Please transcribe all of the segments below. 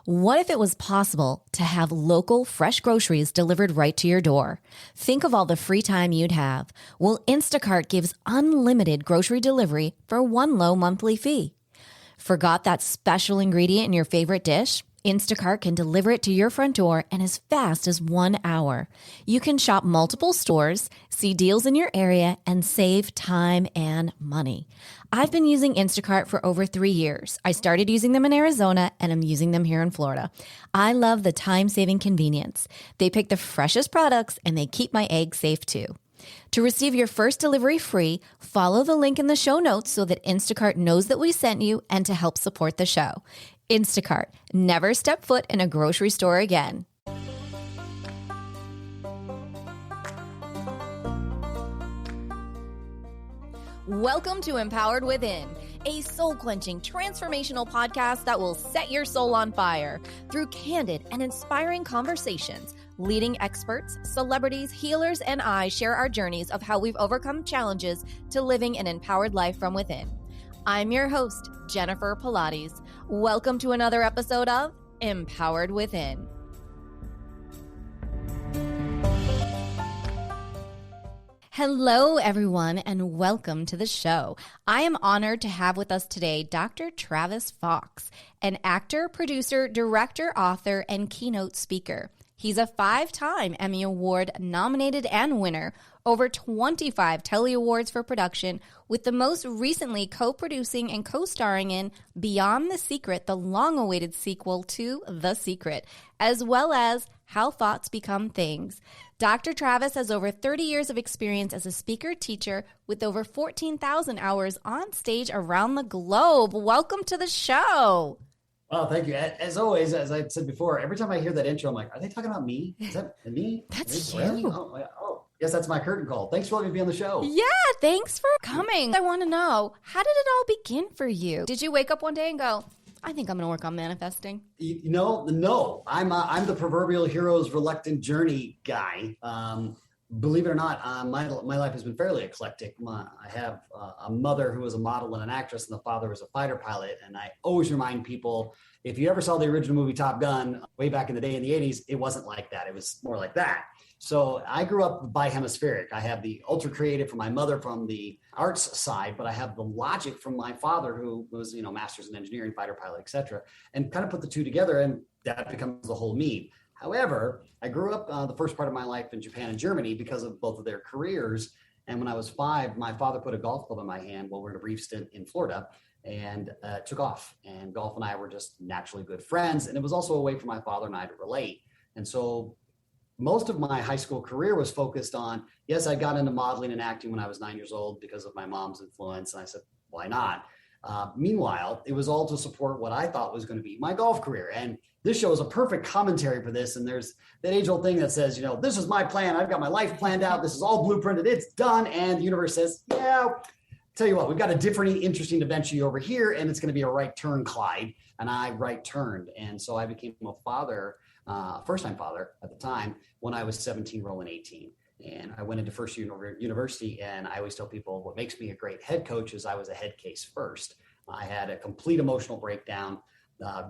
What if it was possible to have local, fresh groceries delivered right to your door? Think of all the free time you'd have. Well, Instacart gives unlimited grocery delivery for one low monthly fee. Forgot that special ingredient in your favorite dish? Instacart can deliver it to your front door in as fast as 1 hour. You can shop multiple stores, see deals in your area, and save time and money. I've been using Instacart for over 3 years. I started using them in Arizona, and I'm using them here in Florida. I love the time-saving convenience. They pick the freshest products, and they keep my eggs safe too. To receive your first delivery free, follow the link in the show notes so that Instacart knows that we sent you and to help support the show. Instacart. Never step foot in a grocery store again. Welcome to Empowered Within, a soul-quenching, transformational podcast that will set your soul on fire through candid and inspiring conversations. Leading experts, celebrities, healers, and I share our journeys of how we've overcome challenges to living an empowered life from within. I'm your host, Jennifer Pilates. Welcome to another episode of Empowered Within. Hello, everyone, and welcome to the show. I am honored to have with us today Dr. Travis Fox, an actor, producer, director, author, and keynote speaker. He's a 5-time Emmy Award nominated and winner, over 25 Telly Awards for production, with the most recently co-producing and co-starring in Beyond the Secret, the long-awaited sequel to The Secret, as well as How Thoughts Become Things. Dr. Travis has over 30 years of experience as a speaker teacher with over 14,000 hours on stage around the globe. Welcome to the show. Oh, thank you. As always, as I said before, every time I hear that intro, I'm like, are they talking about me? Is that me? That's you. Really? Oh, yes, that's my curtain call. Thanks for letting me be on the show. Yeah, thanks for coming. I want to know, how did it all begin for you? Did you wake up one day and go, I think I'm going to work on manifesting? No. I'm the proverbial hero's reluctant journey guy. Believe it or not, my life has been fairly eclectic. I have a mother who was a model and an actress, and the father was a fighter pilot. And I always remind people, if you ever saw the original movie Top Gun way back in the day in the 80s, it wasn't like that. It was more like that. So I grew up bi-hemispheric. I have the ultra creative from my mother from the arts side, but I have the logic from my father, who was, master's in engineering, fighter pilot, et cetera, and kind of put the two together, and that becomes the whole me. However, I grew up the first part of my life in Japan and Germany because of both of their careers. And when I was 5, my father put a golf club in my hand while we were in a brief stint in Florida, and took off. And golf and I were just naturally good friends. And it was also a way for my father and I to relate. And so most of my high school career was focused on, yes, I got into modeling and acting when I was 9 years old because of my mom's influence. And I said, why not? Meanwhile, it was all to support what I thought was going to be my golf career. And this show is a perfect commentary for this. And there's that age-old thing that says, this is my plan. I've got my life planned out. This is all blueprinted. It's done. And the universe says, yeah, tell you what, we've got a different, interesting adventure over here, and it's going to be a right turn, Clyde. And I right turned. And so I became a father, first-time father at the time, when I was 17, rolling 18. And I went into first year university, and I always tell people what makes me a great head coach is I was a head case first. I had a complete emotional breakdown,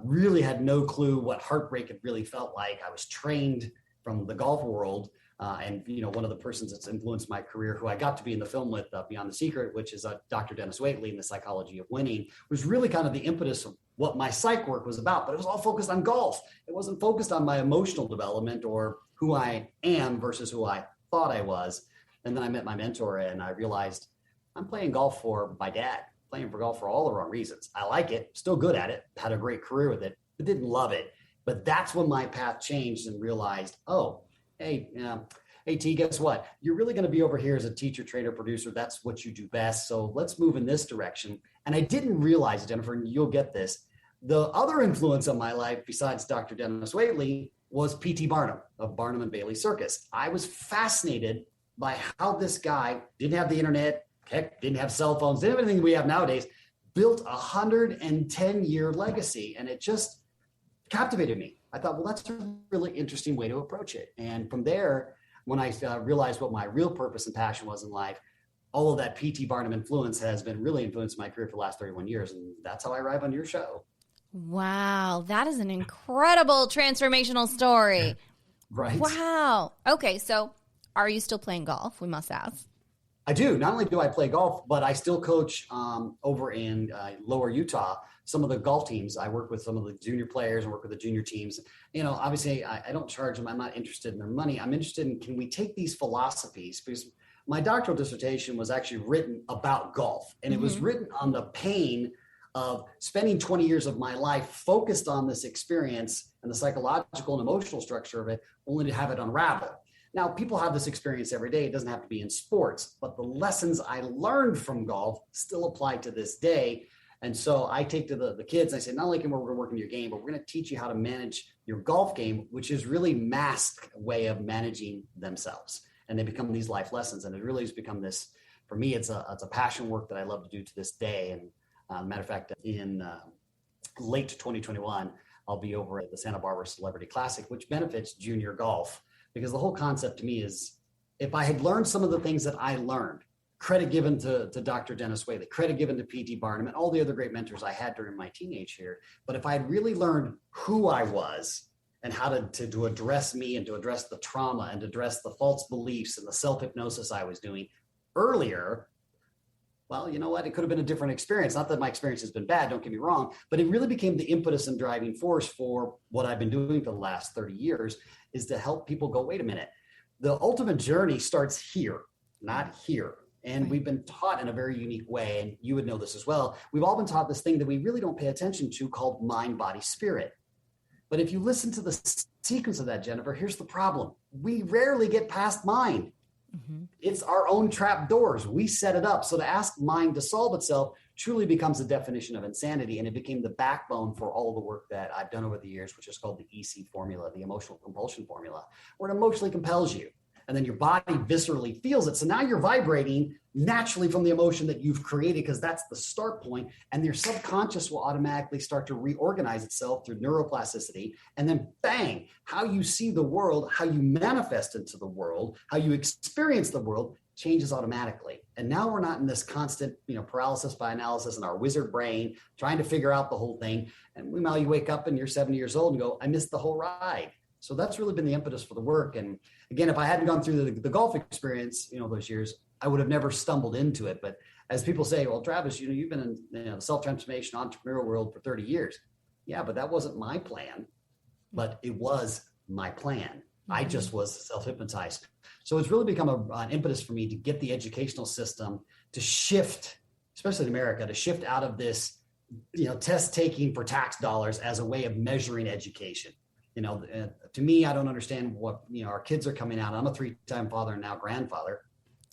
really had no clue what heartbreak had really felt like. I was trained from the golf world. And one of the persons that's influenced my career, who I got to be in the film with, Beyond the Secret, which is Dr. Dennis Waitley in The Psychology of Winning, was really kind of the impetus of what my psych work was about. But it was all focused on golf. It wasn't focused on my emotional development or who I am versus who I thought I was. And then I met my mentor, and I realized I'm playing golf for my dad, playing for golf for all the wrong reasons. I like it, still good at it, had a great career with it, but didn't love it. But that's when my path changed and realized, hey, T, guess what? You're really going to be over here as a teacher, trainer, producer. That's what you do best. So let's move in this direction. And I didn't realize, Jennifer, and you'll get this, the other influence on my life besides Dr. Dennis Waitley was P.T. Barnum of Barnum and Bailey Circus. I was fascinated by how this guy didn't have the internet, heck, didn't have cell phones, didn't have anything we have nowadays, built a 110-year legacy. And it just captivated me. I thought, well, that's a really interesting way to approach it. And from there, when I realized what my real purpose and passion was in life, all of that P.T. Barnum influence has been really influenced my career for the last 31 years. And that's how I arrive on your show. Wow, that is an incredible transformational story. Right. Wow. Okay, so are you still playing golf? We must ask. I do. Not only do I play golf, but I still coach over in Lower Utah, some of the golf teams. I work with some of the junior players and work with the junior teams. Obviously I don't charge them. I'm not interested in their money. I'm interested in, can we take these philosophies? Because my doctoral dissertation was actually written about golf, and it was written on the pain of spending 20 years of my life focused on this experience and the psychological and emotional structure of it, only to have it unravel. Now, people have this experience every day. It doesn't have to be in sports, but the lessons I learned from golf still apply to this day. And so I take to the kids, I say, not only can we're going to work in your game, but we're going to teach you how to manage your golf game, which is really masked way of managing themselves. And they become these life lessons. And it really has become this, for me, it's a passion work that I love to do to this day. And matter of fact, in late 2021, I'll be over at the Santa Barbara Celebrity Classic, which benefits junior golf. Because the whole concept to me is, if I had learned some of the things that I learned, credit given to Dr. Dennis Whaley, credit given to P.T. Barnum, and all the other great mentors I had during my teenage year. But if I had really learned who I was and how to address me and to address the trauma and to address the false beliefs and the self-hypnosis I was doing earlier, well, you know what? It could have been a different experience. Not that my experience has been bad, don't get me wrong, but it really became the impetus and driving force for what I've been doing for the last 30 years, is to help people go, wait a minute, the ultimate journey starts here, not here. And we've been taught in a very unique way, and you would know this as well. We've all been taught this thing that we really don't pay attention to called mind, body, spirit. But if you listen to the sequence of that, Jennifer, here's the problem. We rarely get past mind. It's our own trap doors. We set it up. So to ask mind to solve itself truly becomes a definition of insanity. And it became the backbone for all the work that I've done over the years, which is called the EC formula, the emotional compulsion formula, where it emotionally compels you. And then your body viscerally feels it. So now you're vibrating naturally from the emotion that you've created, because that's the start point. And your subconscious will automatically start to reorganize itself through neuroplasticity. And then bang, how you see the world, how you manifest into the world, how you experience the world changes automatically. And now we're not in this constant, paralysis by analysis in our wizard brain, trying to figure out the whole thing. And meanwhile, you wake up and you're 70 years old and go, I missed the whole ride. So that's really been the impetus for the work. And again, if I hadn't gone through the golf experience, those years, I would have never stumbled into it. But as people say, well, Travis, you've been in the self-transformation entrepreneurial world for 30 years. Yeah, but that wasn't my plan, but it was my plan. I just was self-hypnotized. So it's really become an impetus for me to get the educational system to shift, especially in America, to shift out of this, test taking for tax dollars as a way of measuring education. To me, I don't understand what, our kids are coming out. I'm a 3-time father and now grandfather.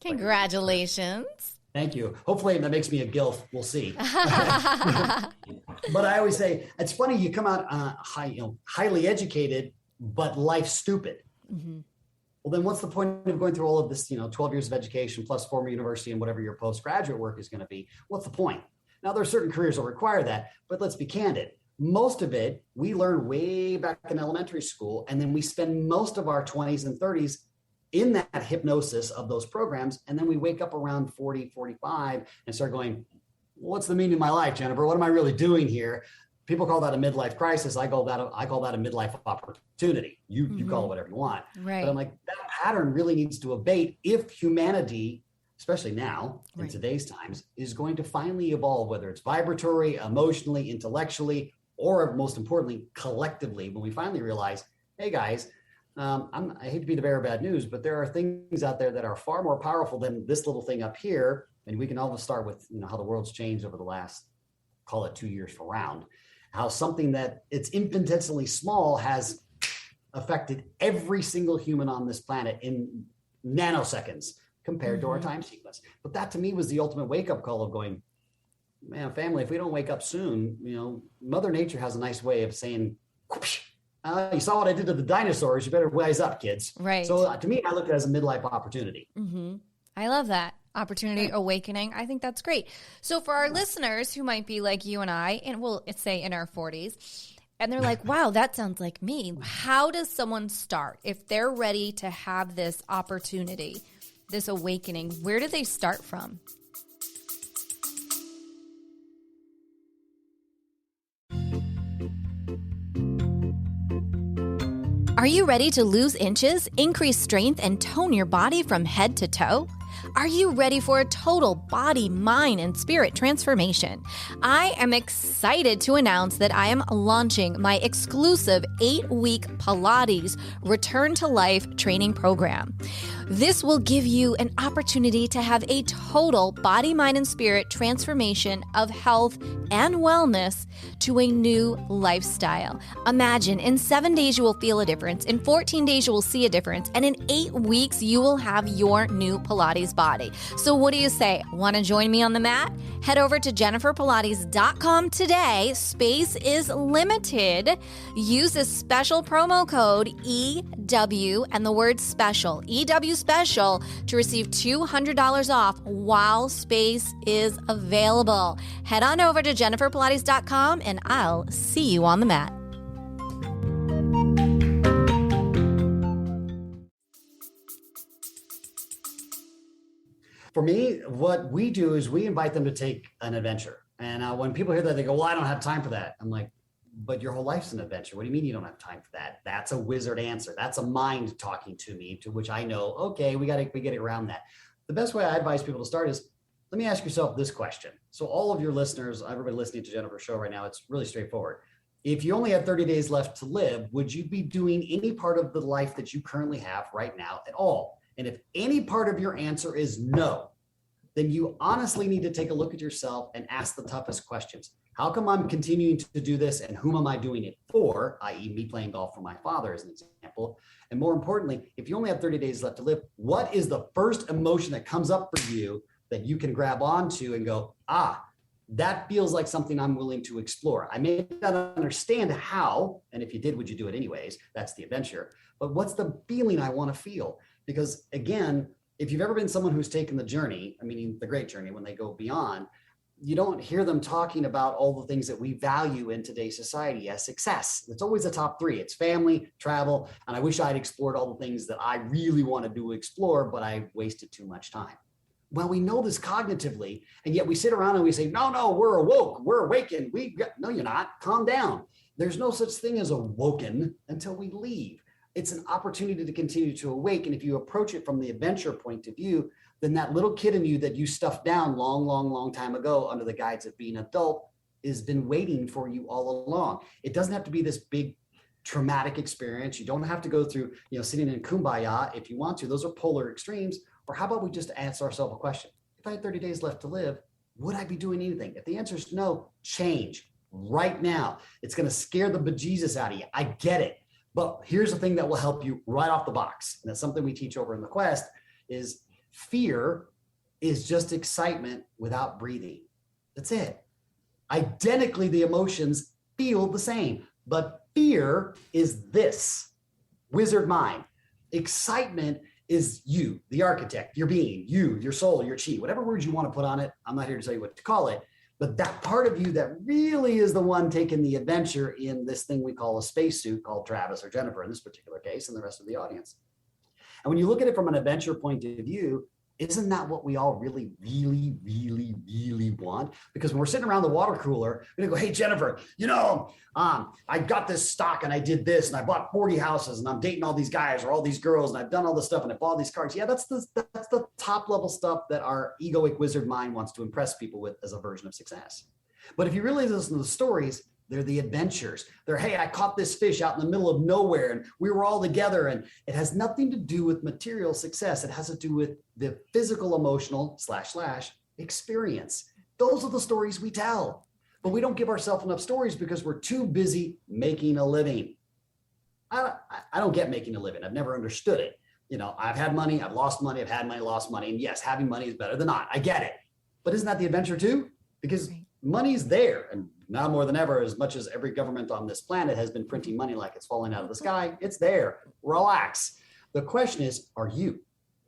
Congratulations. Thank you. Hopefully that makes me a gilf. We'll see. But I always say, it's funny, you come out highly educated, but life stupid. Well, then what's the point of going through all of this, 12 years of education plus former university and whatever your postgraduate work is going to be? What's the point? Now, there are certain careers that require that, but let's be candid. Most of it, we learn way back in elementary school, and then we spend most of our 20s and 30s in that hypnosis of those programs. And then we wake up around 40, 45 and start going, what's the meaning of my life, Jennifer? What am I really doing here? People call that a midlife crisis. I call that a midlife opportunity. You call it whatever you want. Right. But I'm like, that pattern really needs to abate if humanity, especially now in today's times, is going to finally evolve, whether it's vibratory, emotionally, intellectually, or most importantly, collectively, when we finally realize, hey guys, I hate to be the bearer of bad news, but there are things out there that are far more powerful than this little thing up here. And we can always start with, how the world's changed over the last, call it 2 years for round, how something that it's infinitesimally small has affected every single human on this planet in nanoseconds compared to our time sequence. But that to me was the ultimate wake-up call of going, man, family, if we don't wake up soon, Mother Nature has a nice way of saying, you saw what I did to the dinosaurs. You better wise up, kids. Right. So to me, I look at it as a midlife opportunity. I love that. Opportunity, awakening. I think that's great. So for our listeners who might be like you and I, and we'll say in our 40s, and they're like, wow, that sounds like me. How does someone start if they're ready to have this opportunity, this awakening? Where do they start from? Are you ready to lose inches, increase strength, and tone your body from head to toe? Are you ready for a total body, mind, and spirit transformation? I am excited to announce that I am launching my exclusive 8-week Pilates Return to Life training program. This will give you an opportunity to have a total body, mind, and spirit transformation of health and wellness to a new lifestyle. Imagine in 7 days you will feel a difference, in 14 days you will see a difference, and in 8 weeks you will have your new Pilates body. So what do you say? Want to join me on the mat? Head over to jenniferpilates.com today. Space is limited. Use this special promo code EW and the word special, EW special, to receive $200 off while space is available. Head on over to jenniferpilates.com and I'll see you on the mat. For me, what we do is we invite them to take an adventure. And when people hear that, they go, well, I don't have time for that. I'm like, but your whole life's an adventure. What do you mean you don't have time for that? That's a wizard answer. That's a mind talking to me, to which I know, okay, we get around that. The best way I advise people to start is, let me ask yourself this question. So all of your listeners, everybody listening to Jennifer's show right now, it's really straightforward. If you only had 30 days left to live, would you be doing any part of the life that you currently have right now at all? And if any part of your answer is no, then you honestly need to take a look at yourself and ask the toughest questions. How come I'm continuing to do this, and whom am I doing it for, i.e. me playing golf for my father as an example? And more importantly, if you only have 30 days left to live, what is the first emotion that comes up for you that you can grab onto and go, that feels like something I'm willing to explore. I may not understand how, and if you did, would you do it anyways? That's the adventure. But what's the feeling I want to feel? Because again, if you've ever been someone who's taken the journey, meaning the great journey, when they go beyond, you don't hear them talking about all the things that we value in today's society as success. It's always the top 3. It's family, travel, and I wish I'd explored all the things that I really wanted to explore, but I wasted too much time. Well, we know this cognitively, and yet we sit around and we say, no, we're awoke, we're awakened. No, you're not. Calm down. There's no such thing as awoken until we leave. It's an opportunity to continue to awaken. If you approach it from the adventure point of view, then that little kid in you that you stuffed down long time ago under the guise of being adult has been waiting for you all along. It doesn't have to be this big traumatic experience. You don't have to go through, sitting in Kumbaya if you want to. Those are polar extremes. Or how about we just ask ourselves a question? If I had 30 days left to live, would I be doing anything? If the answer is no, change right now. It's going to scare the bejesus out of you. I get it. But here's the thing that will help you right off the box. And that's something we teach over in the Quest is fear is just excitement without breathing. That's it. Identically, the emotions feel the same, but fear is this wizard mind. Excitement is you, the architect, your being, you, your soul, your chi, whatever words you want to put on it. I'm not here to tell you what to call it, but that part of you that really is the one taking the adventure in this thing we call a spacesuit called Travis or Jennifer in this particular case and the rest of the audience. And when you look at it from an adventure point of view, isn't that what we all really want? Because when we're sitting around the water cooler, we're gonna go, hey, Jennifer, I got this stock and I did this and I bought 40 houses and I'm dating all these guys or all these girls and I've done all this stuff and I bought all these cars. Yeah, that's the top level stuff that our egoic wizard mind wants to impress people with as a version of success. But if you really listen to the stories, they're the adventures. They're, hey, I caught this fish out in the middle of nowhere and we were all together. And it has nothing to do with material success. It has to do with the physical, emotional / experience. Those are the stories we tell. But we don't give ourselves enough stories because we're too busy making a living. I don't get making a living. I've never understood it. I've had money, I've lost money, I've had money, lost money. And yes, having money is better than not. I get it. But isn't that the adventure too? Because money's there. And now more than ever, as much as every government on this planet has been printing money like it's falling out of the sky, it's there. Relax. The question is, are you?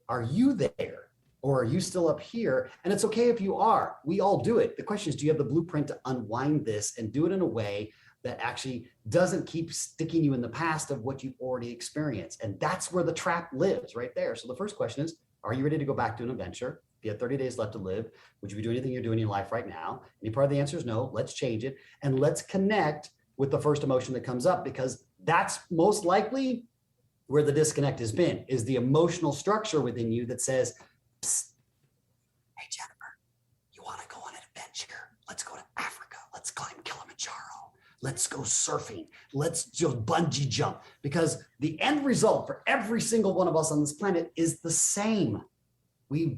Are you there? Or are you still up here? And it's okay if you are. We all do it. The question is, do you have the blueprint to unwind this and do it in a way that actually doesn't keep sticking you in the past of what you've already experienced? And that's where the trap lives right there. So the first question is, are you ready to go back to an adventure? If you had 30 days left to live, would you be doing anything you're doing in your life right now? Any part of the answer is no. Let's change it. And let's connect with the first emotion that comes up, because that's most likely where the disconnect has been, is the emotional structure within you that says, psst, hey, Jennifer, you want to go on an adventure? Let's go to Africa. Let's climb Kilimanjaro. Let's go surfing. Let's just bungee jump. Because the end result for every single one of us on this planet is the same. We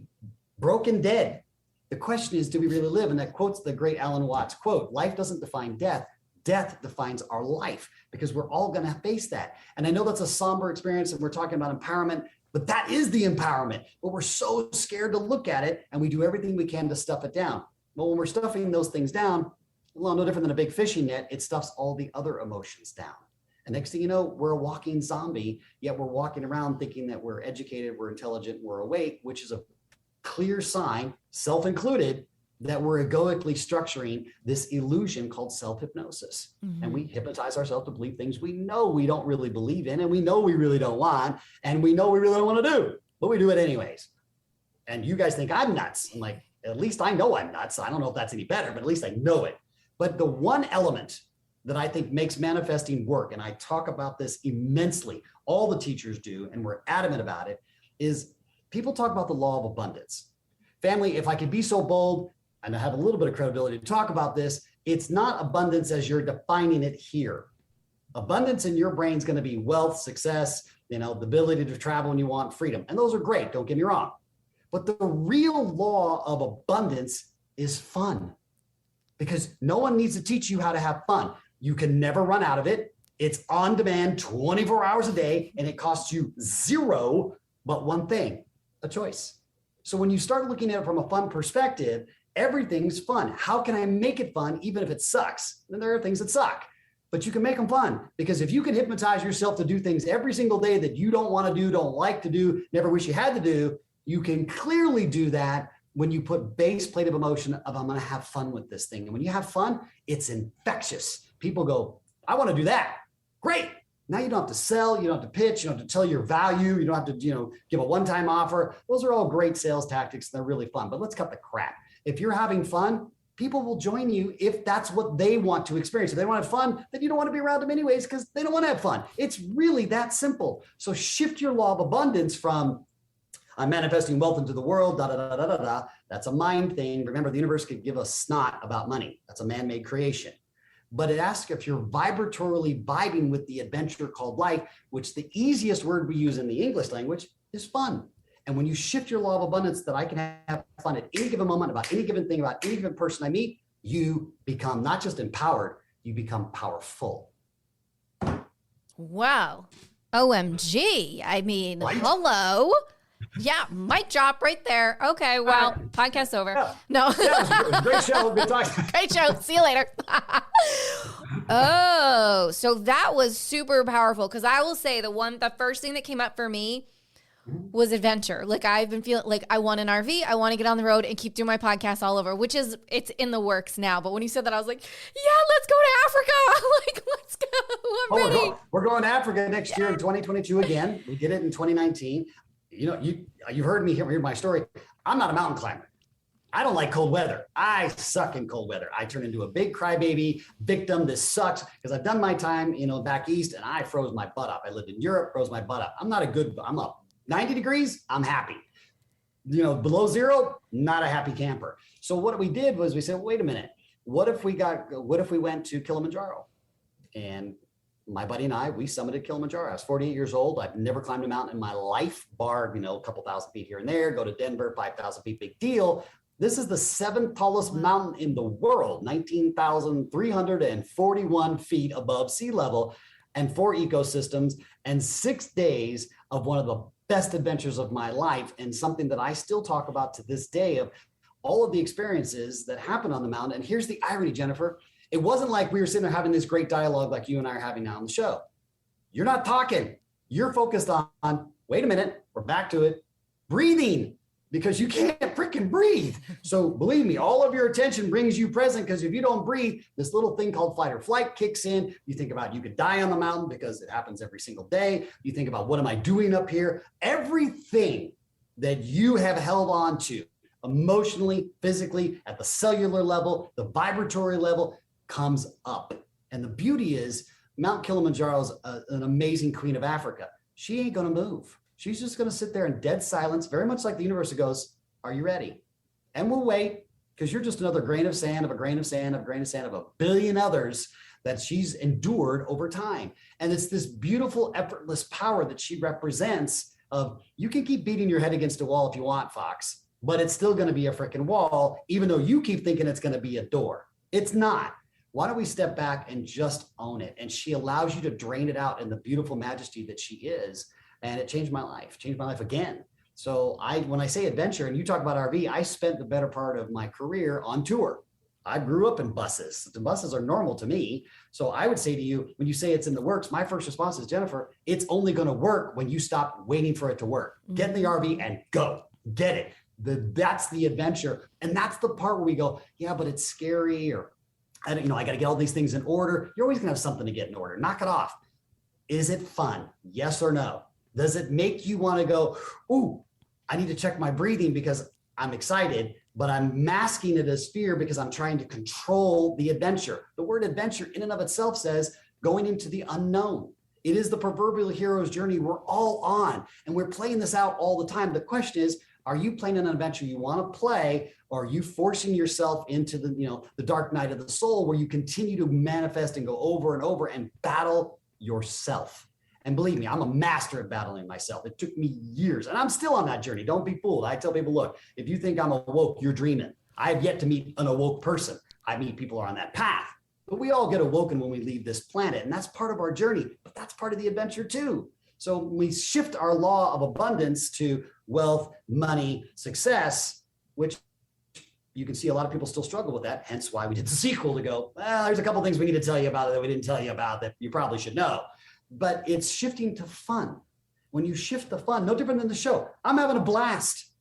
broken dead. The question is, do we really live? And that quotes the great Alan Watts quote, life doesn't define death. Death defines our life, because we're all going to face that. And I know that's a somber experience and we're talking about empowerment, but that is the empowerment. But we're so scared to look at it, and we do everything we can to stuff it down. Well, when we're stuffing those things down, well, no different than a big fishing net, it stuffs all the other emotions down. And next thing you know, we're a walking zombie, yet we're walking around thinking that we're educated, we're intelligent, we're awake, which is a clear sign, self-included, that we're egoically structuring this illusion called self-hypnosis. Mm-hmm. And we hypnotize ourselves to believe things we know we don't really believe in, and we know we really don't want, and we know we really don't want to do, but we do it anyways. And you guys think I'm nuts. I'm like, at least I know I'm nuts. I don't know if that's any better, but at least I know it. But the one element that I think makes manifesting work, and I talk about this immensely, all the teachers do, and we're adamant about it, is people talk about the law of abundance. Family, if I could be so bold, and I have a little bit of credibility to talk about this, it's not abundance as you're defining it here. Abundance in your brain is going to be wealth, success, the ability to travel when you want, freedom. And those are great, don't get me wrong. But the real law of abundance is fun, because no one needs to teach you how to have fun. You can never run out of it. It's on demand 24 hours a day, and it costs you zero but one thing, a choice. So when you start looking at it from a fun perspective, everything's fun. How can I make it fun even if it sucks? And there are things that suck, but you can make them fun, because if you can hypnotize yourself to do things every single day that you don't want to do, don't like to do, never wish you had to do, you can clearly do that when you put base plate of emotion of I'm going to have fun with this thing. And when you have fun, it's infectious. People go, I want to do that. Great. Now you don't have to sell, you don't have to pitch, you don't have to tell your value, you don't have to, give a one-time offer. Those are all great sales tactics. They're really fun, but let's cut the crap. If you're having fun, people will join you if that's what they want to experience. If they want to have fun, then you don't want to be around them anyways, because they don't want to have fun. It's really that simple. So shift your law of abundance from I'm manifesting wealth into the world, da, da, da, da, da, da. That's a mind thing. Remember, the universe could give us snot about money. That's a man-made creation. But it asks if you're vibratorily vibing with the adventure called life, which the easiest word we use in the English language is fun. And when you shift your law of abundance that I can have fun at any given moment about any given thing, about any given person I meet, you become not just empowered, you become powerful. Wow. OMG. I mean, right? Hello. Yeah, mic drop right there. Okay, well, podcast's over. Yeah. No. Yeah, it was a great show. Good talking. Great show. See you later. Oh, so that was super powerful, because I will say the first thing that came up for me was adventure. Like, I've been feeling like I want an RV. I want to get on the road and keep doing my podcast all over, it's in the works now. But when you said that, I was like, yeah, let's go to Africa. Like, let's go. I'm ready. We're going to Africa next year in 2022 again. We did it in 2019. You've heard me hear my story. I'm not a mountain climber. I don't like cold weather. I suck in cold weather. I turn into a big crybaby victim. This sucks, because I've done my time, back east, and I froze my butt up. I lived in Europe, froze my butt up. I'm up 90 degrees. I'm happy. Below zero, not a happy camper. So what we did was we said, wait a minute. What if we went to Kilimanjaro? And my buddy and I, we summited Kilimanjaro. I was 48 years old. I've never climbed a mountain in my life, bar, a couple thousand feet here and there, go to Denver, 5,000 feet, big deal. This is the seventh tallest mountain in the world, 19,341 feet above sea level, and 4 ecosystems, and 6 days of one of the best adventures of my life, and something that I still talk about to this day, of all of the experiences that happened on the mountain. And here's the irony, Jennifer. It wasn't like we were sitting there having this great dialogue like you and I are having now on the show. You're not talking. You're focused on, wait a minute, we're back to it, breathing, because you can't freaking breathe. So believe me, all of your attention brings you present, because if you don't breathe, this little thing called fight or flight kicks in. You think about you could die on the mountain, because it happens every single day. You think about, what am I doing up here? Everything that you have held on to emotionally, physically, at the cellular level, the vibratory level, comes up. And the beauty is Mount Kilimanjaro is an amazing queen of Africa. she ain't going to move. She's just going to sit there in dead silence, very much like the universe goes, are you ready? And we'll wait, because you're just another grain of sand of a grain of sand of a grain of sand of a billion others that she's endured over time. And it's this beautiful, effortless power that she represents of, you can keep beating your head against a wall if you want, Fox, but it's still going to be a freaking wall, even though you keep thinking it's going to be a door. It's not. Why don't we step back and just own it? And she allows you to drain it out in the beautiful majesty that she is. And it changed my life again. So when I say adventure, and you talk about RV, I spent the better part of my career on tour. I grew up in buses. The buses are normal to me. So I would say to you, when you say it's in the works, my first response is, Jennifer, it's only going to work when you stop waiting for it to work. Get in the RV and go. Get it. That's the adventure. And that's the part where we go, yeah, but it's scary, or I got to get all these things in order. You're always going to have something to get in order. Knock it off. Is it fun? Yes or no? Does it make you want to go, ooh, I need to check my breathing because I'm excited, but I'm masking it as fear because I'm trying to control the adventure. The word adventure in and of itself says going into the unknown. It is the proverbial hero's journey we're all on, and we're playing this out all the time. The question is, are you playing an adventure you want to play, or are you forcing yourself into the dark night of the soul where you continue to manifest and go over and over and battle yourself? And believe me, I'm a master at battling myself. It took me years, and I'm still on that journey. Don't be fooled. I tell people, look, if you think I'm awoke, you're dreaming. I have yet to meet an awoke person. I meet people who are on that path, but we all get awoken when we leave this planet, and that's part of our journey, but that's part of the adventure too. So when we shift our law of abundance to wealth, money, success, which you can see a lot of people still struggle with that, hence why we did the sequel to go, well, there's a couple things we need to tell you about that we didn't tell you about that you probably should know. But it's shifting to fun. When you shift the fun, no different than the show. I'm having a blast.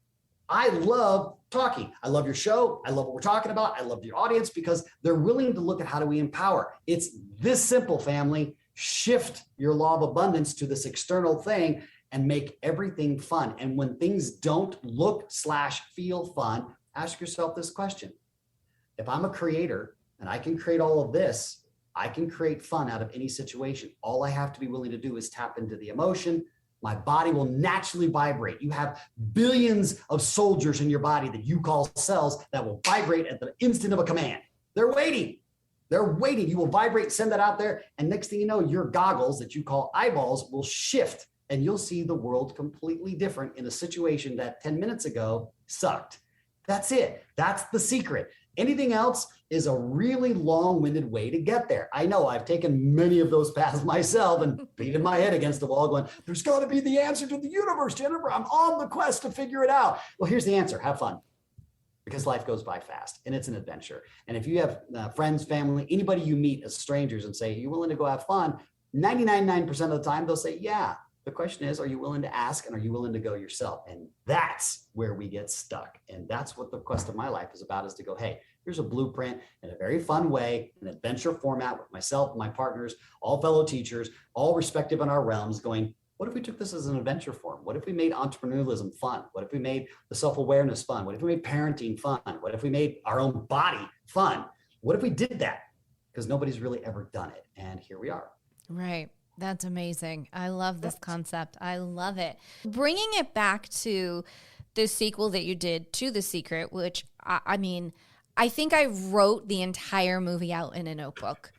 I love talking. I love your show. I love what we're talking about. I love your audience because they're willing to look at how do we empower. It's this simple, family. Shift your law of abundance to this external thing and make everything fun. And when things don't look/feel fun, ask yourself this question. If I'm a creator and I can create all of this, I can create fun out of any situation. All I have to be willing to do is tap into the emotion. My body will naturally vibrate. You have billions of soldiers in your body that you call cells that will vibrate at the instant of a command. They're waiting. They're waiting. You will vibrate, send that out there. And next thing you know, your goggles that you call eyeballs will shift and you'll see the world completely different in a situation that 10 minutes ago sucked. That's it. That's the secret. Anything else is a really long-winded way to get there. I know I've taken many of those paths myself and beaten my head against the wall going, there's got to be the answer to the universe, Jennifer. I'm on the quest to figure it out. Well, here's the answer. Have fun. Because life goes by fast and it's an adventure. And if you have friends, family, anybody you meet as strangers and say, are you willing to go have fun? 99% of the time, they'll say, yeah. The question is, are you willing to ask and are you willing to go yourself? And that's where we get stuck. And that's what the quest of my life is about, is to go, hey, here's a blueprint in a very fun way, an adventure format with myself, my partners, all fellow teachers, all respective in our realms, going, what if we took this as an adventure form? What if we made entrepreneurialism fun? What if we made the self-awareness fun? What if we made parenting fun? What if we made our own body fun? What if we did that? Because nobody's really ever done it. And here we are. Right. That's amazing. I love this concept. I love it. Bringing it back to the sequel that you did to The Secret, which I mean, I think I wrote the entire movie out in a notebook.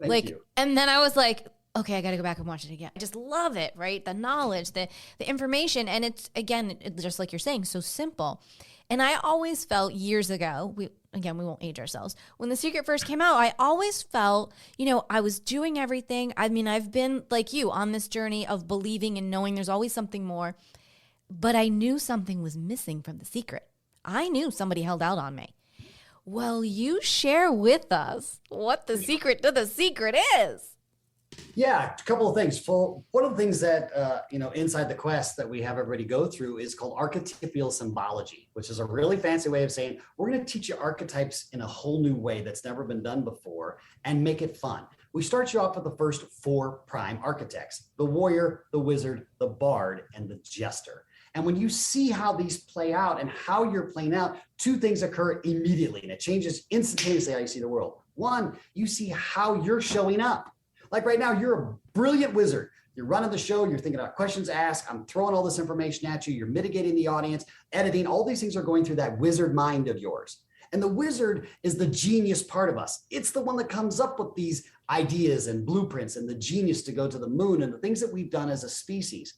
Thank you. And then I was like, okay, I got to go back and watch it again. I just love it, right? The knowledge, the information. And it's, again, just like you're saying, so simple. And I always felt years ago, we won't age ourselves. When The Secret first came out, I always felt, I was doing everything. I mean, I've been like you on this journey of believing and knowing there's always something more, but I knew something was missing from The Secret. I knew somebody held out on me. Well, you share with us what the secret to The Secret is. Yeah, a couple of things. For one of the things that, inside the quest that we have everybody go through is called archetypal symbology, which is a really fancy way of saying, we're going to teach you archetypes in a whole new way that's never been done before and make it fun. We start you off with the first 4 prime archetypes: the warrior, the wizard, the bard, and the jester. And when you see how these play out and how you're playing out, 2 things occur immediately, and it changes instantaneously how you see the world. 1, you see how you're showing up. Like right now, you're a brilliant wizard. You're running the show. You're thinking about questions asked. I'm throwing all this information at you. You're mitigating the audience, editing. All these things are going through that wizard mind of yours. And the wizard is the genius part of us. It's the one that comes up with these ideas and blueprints and the genius to go to the moon and the things that we've done as a species.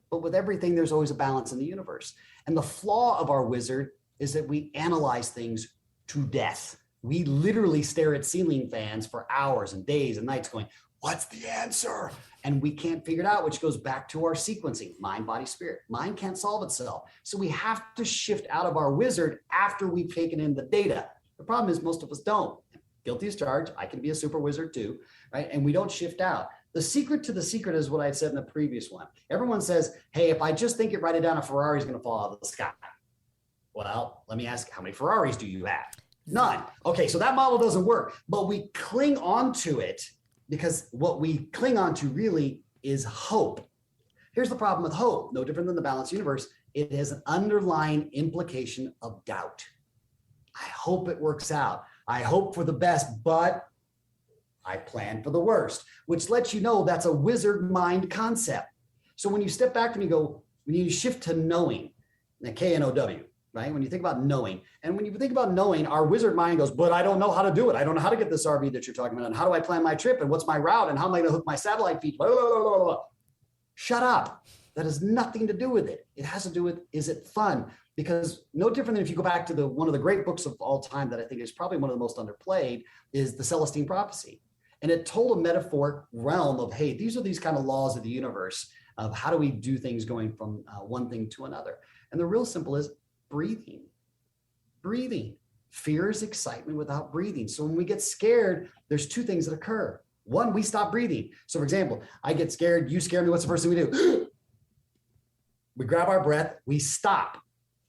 But with everything, there's always a balance in the universe. And the flaw of our wizard is that we analyze things to death. We literally stare at ceiling fans for hours and days and nights going, what's the answer? And we can't figure it out, which goes back to our sequencing, mind, body, spirit. Mind can't solve itself. So we have to shift out of our wizard after we've taken in the data. The problem is most of us don't. Guilty as charged. I can be a super wizard too, right? And we don't shift out. The secret to the secret is what I said in the previous one. Everyone says, hey, if I just think it, write it down, a Ferrari is going to fall out of the sky. Well, let me ask, how many Ferraris do you have? None. Okay, so that model doesn't work, but we cling on to it because what we cling on to really is hope. Here's the problem with hope, no different than the balanced universe. It has an underlying implication of doubt. I hope it works out. I hope for the best, but I plan for the worst, which lets you know that's a wizard mind concept. So when you step back and you go, when you shift to knowing, the K-N-O-W, right? When you think about knowing, and when you think about knowing, our wizard mind goes, but I don't know how to do it. I don't know how to get this RV that you're talking about. And how do I plan my trip? And what's my route? And how am I going to hook my satellite feed? Blah, blah, blah, blah, blah. Shut up. That has nothing to do with it. It has to do with, is it fun? Because no different than if you go back to one of the great books of all time that I think is probably one of the most underplayed is the Celestine Prophecy. And it told a metaphoric realm of, hey, these are these kind of laws of the universe of how do we do things going from one thing to another. And the real simple is breathing. Breathing. Fear is excitement without breathing. So when we get scared, there's two things that occur. One, we stop breathing. So for example, I get scared, you scare me, what's the first thing we do? We grab our breath, we stop.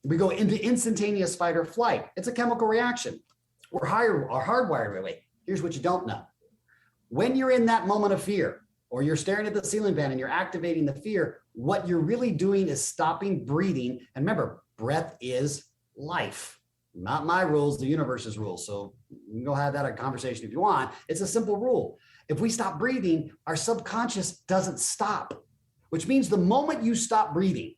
We go into instantaneous fight or flight. It's a chemical reaction. We're hardwired that way. Here's what you don't know. When you're in that moment of fear, or you're staring at the ceiling fan and you're activating the fear, what you're really doing is stopping breathing. And remember, breath is life. Not my rules, the universe's rules. So you can go have that a conversation if you want. It's a simple rule. If we stop breathing, our subconscious doesn't stop, which means the moment you stop breathing,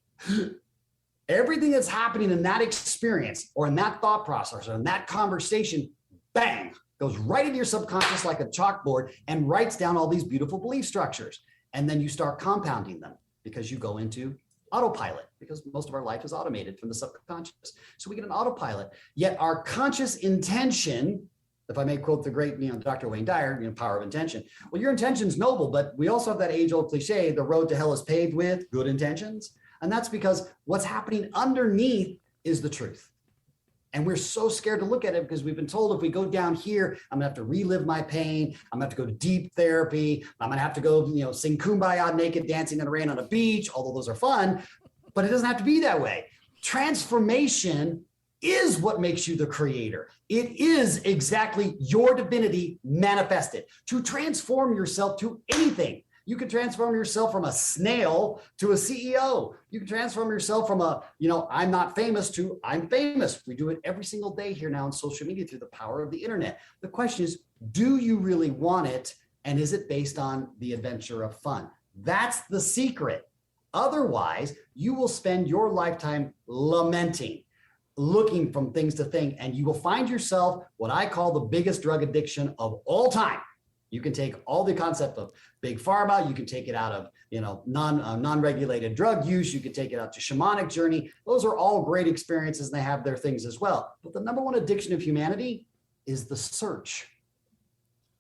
everything that's happening in that experience or in that thought process or in that conversation, bang, goes right into your subconscious like a chalkboard and writes down all these beautiful belief structures. And then you start compounding them because you go into autopilot, because most of our life is automated from the subconscious. So we get an autopilot, yet our conscious intention, if I may quote the great, Dr. Wayne Dyer, power of intention. Well, your intention's noble, but we also have that age-old cliche, the road to hell is paved with good intentions. And that's because what's happening underneath is the truth. And we're so scared to look at it because we've been told if we go down here, I'm gonna have to relive my pain. I'm gonna have to go to deep therapy. I'm gonna have to go, sing Kumbaya naked dancing in the rain on a beach, although those are fun, but it doesn't have to be that way. Transformation is what makes you the creator. It is exactly your divinity manifested. To transform yourself to anything. You can transform yourself from a snail to a CEO. You can transform yourself from I'm not famous to I'm famous. We do it every single day here now on social media through the power of the internet. The question is, do you really want it? And is it based on the adventure of fun? That's the secret. Otherwise, you will spend your lifetime lamenting, looking from things to think, and you will find yourself what I call the biggest drug addiction of all time. You can take all the concept of big pharma, you can take it out of non-regulated drug use, you can take it out to shamanic journey. Those are all great experiences and they have their things as well. But the number one addiction of humanity is the search.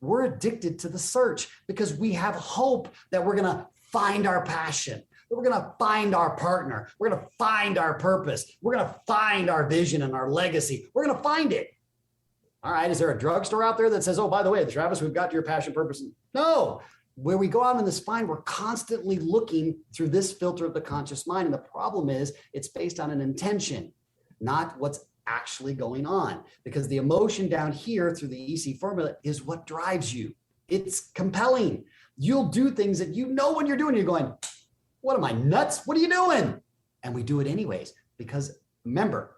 We're addicted to the search because we have hope that we're gonna find our passion. We're going to find our partner. We're going to find our purpose. We're going to find our vision and our legacy. We're going to find it. All right. Is there a drugstore out there that says, oh, by the way, Travis, we've got your passion, purpose? No. Where we go out in the spine, we're constantly looking through this filter of the conscious mind. And the problem is it's based on an intention, not what's actually going on. Because the emotion down here through the EC formula is what drives you. It's compelling. You'll do things that when you're doing, you're going, what am I, nuts? What are you doing? And we do it anyways, because remember,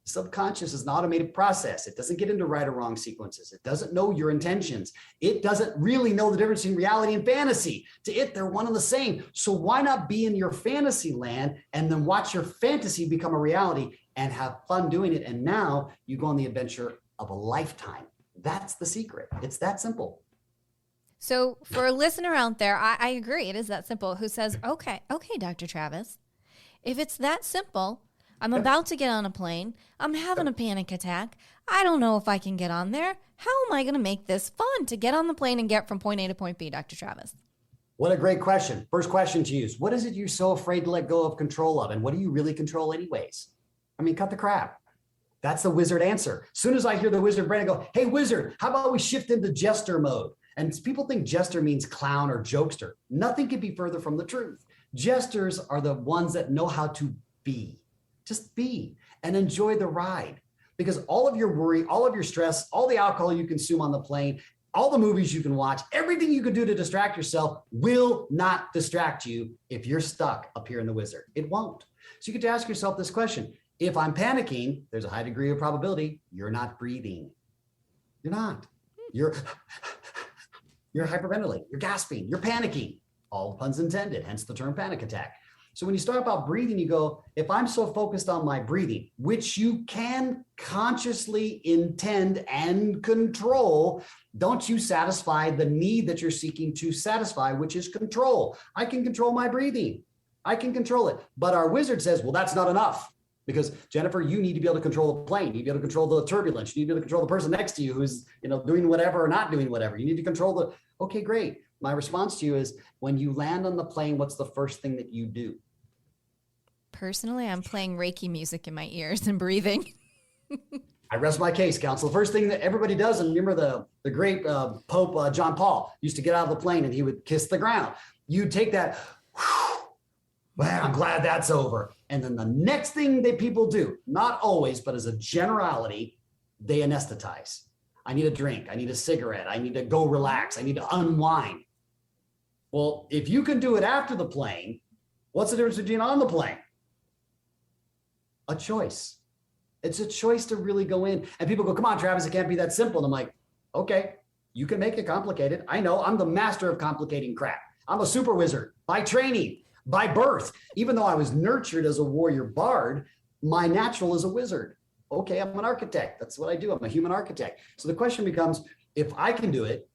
Subconscious is an automated process. It doesn't get into right or wrong sequences. It doesn't know your intentions. It doesn't really know the difference between reality and fantasy. To it, they're one and the same. So why not be in your fantasy land and then watch your fantasy become a reality and have fun doing it? And now you go on the adventure of a lifetime. That's the secret. It's that simple. So for a listener out there, I agree. It is that simple. Who says, okay, Dr. Travis, if it's that simple, I'm about to get on a plane. I'm having a panic attack. I don't know if I can get on there. How am I going to make this fun to get on the plane and get from point A to point B, Dr. Travis? What a great question. First question to use. What is it you're so afraid to let go of control of? And what do you really control anyways? I mean, cut the crap. That's the wizard answer. As soon as I hear the wizard brain, I go, hey, wizard, how about we shift into jester mode? And people think jester means clown or jokester. Nothing could be further from the truth. Jesters are the ones that know how to be. Just be and enjoy the ride, because all of your worry, all of your stress, all the alcohol you consume on the plane, all the movies you can watch, everything you can do to distract yourself will not distract you if you're stuck up here in the wizard. It won't. So you get to ask yourself this question. If I'm panicking, there's a high degree of probability you're not breathing. You're not. You're hyperventilating, you're gasping, you're panicking. All puns intended, hence the term panic attack. So when you start about breathing, you go, if I'm so focused on my breathing, which you can consciously intend and control, don't you satisfy the need that you're seeking to satisfy, which is control. I can control my breathing. I can control it. But our wizard says, well, that's not enough. Because Jennifer, you need to be able to control the plane. You need to be able to control the turbulence. You need to be able to control the person next to you who's, doing whatever or not doing whatever. You need to control okay, great. My response to you is, when you land on the plane, what's the first thing that you do? Personally, I'm playing Reiki music in my ears and breathing. I rest my case, counsel. The first thing that everybody does, and remember the great Pope John Paul used to get out of the plane and he would kiss the ground. You take that, well, I'm glad that's over. And then the next thing that people do, not always, but as a generality, they anesthetize. I need a drink. I need a cigarette. I need to go relax. I need to unwind. Well, if you can do it after the plane, what's the difference between on the plane? A choice. It's a choice to really go in. And people go, come on, Travis, it can't be that simple. And I'm like, okay, you can make it complicated. I know, I'm the master of complicating crap. I'm a super wizard by training, by birth. Even though I was nurtured as a warrior bard, my natural is a wizard. Okay, I'm an architect. That's what I do. I'm a human architect. So the question becomes, if I can do it,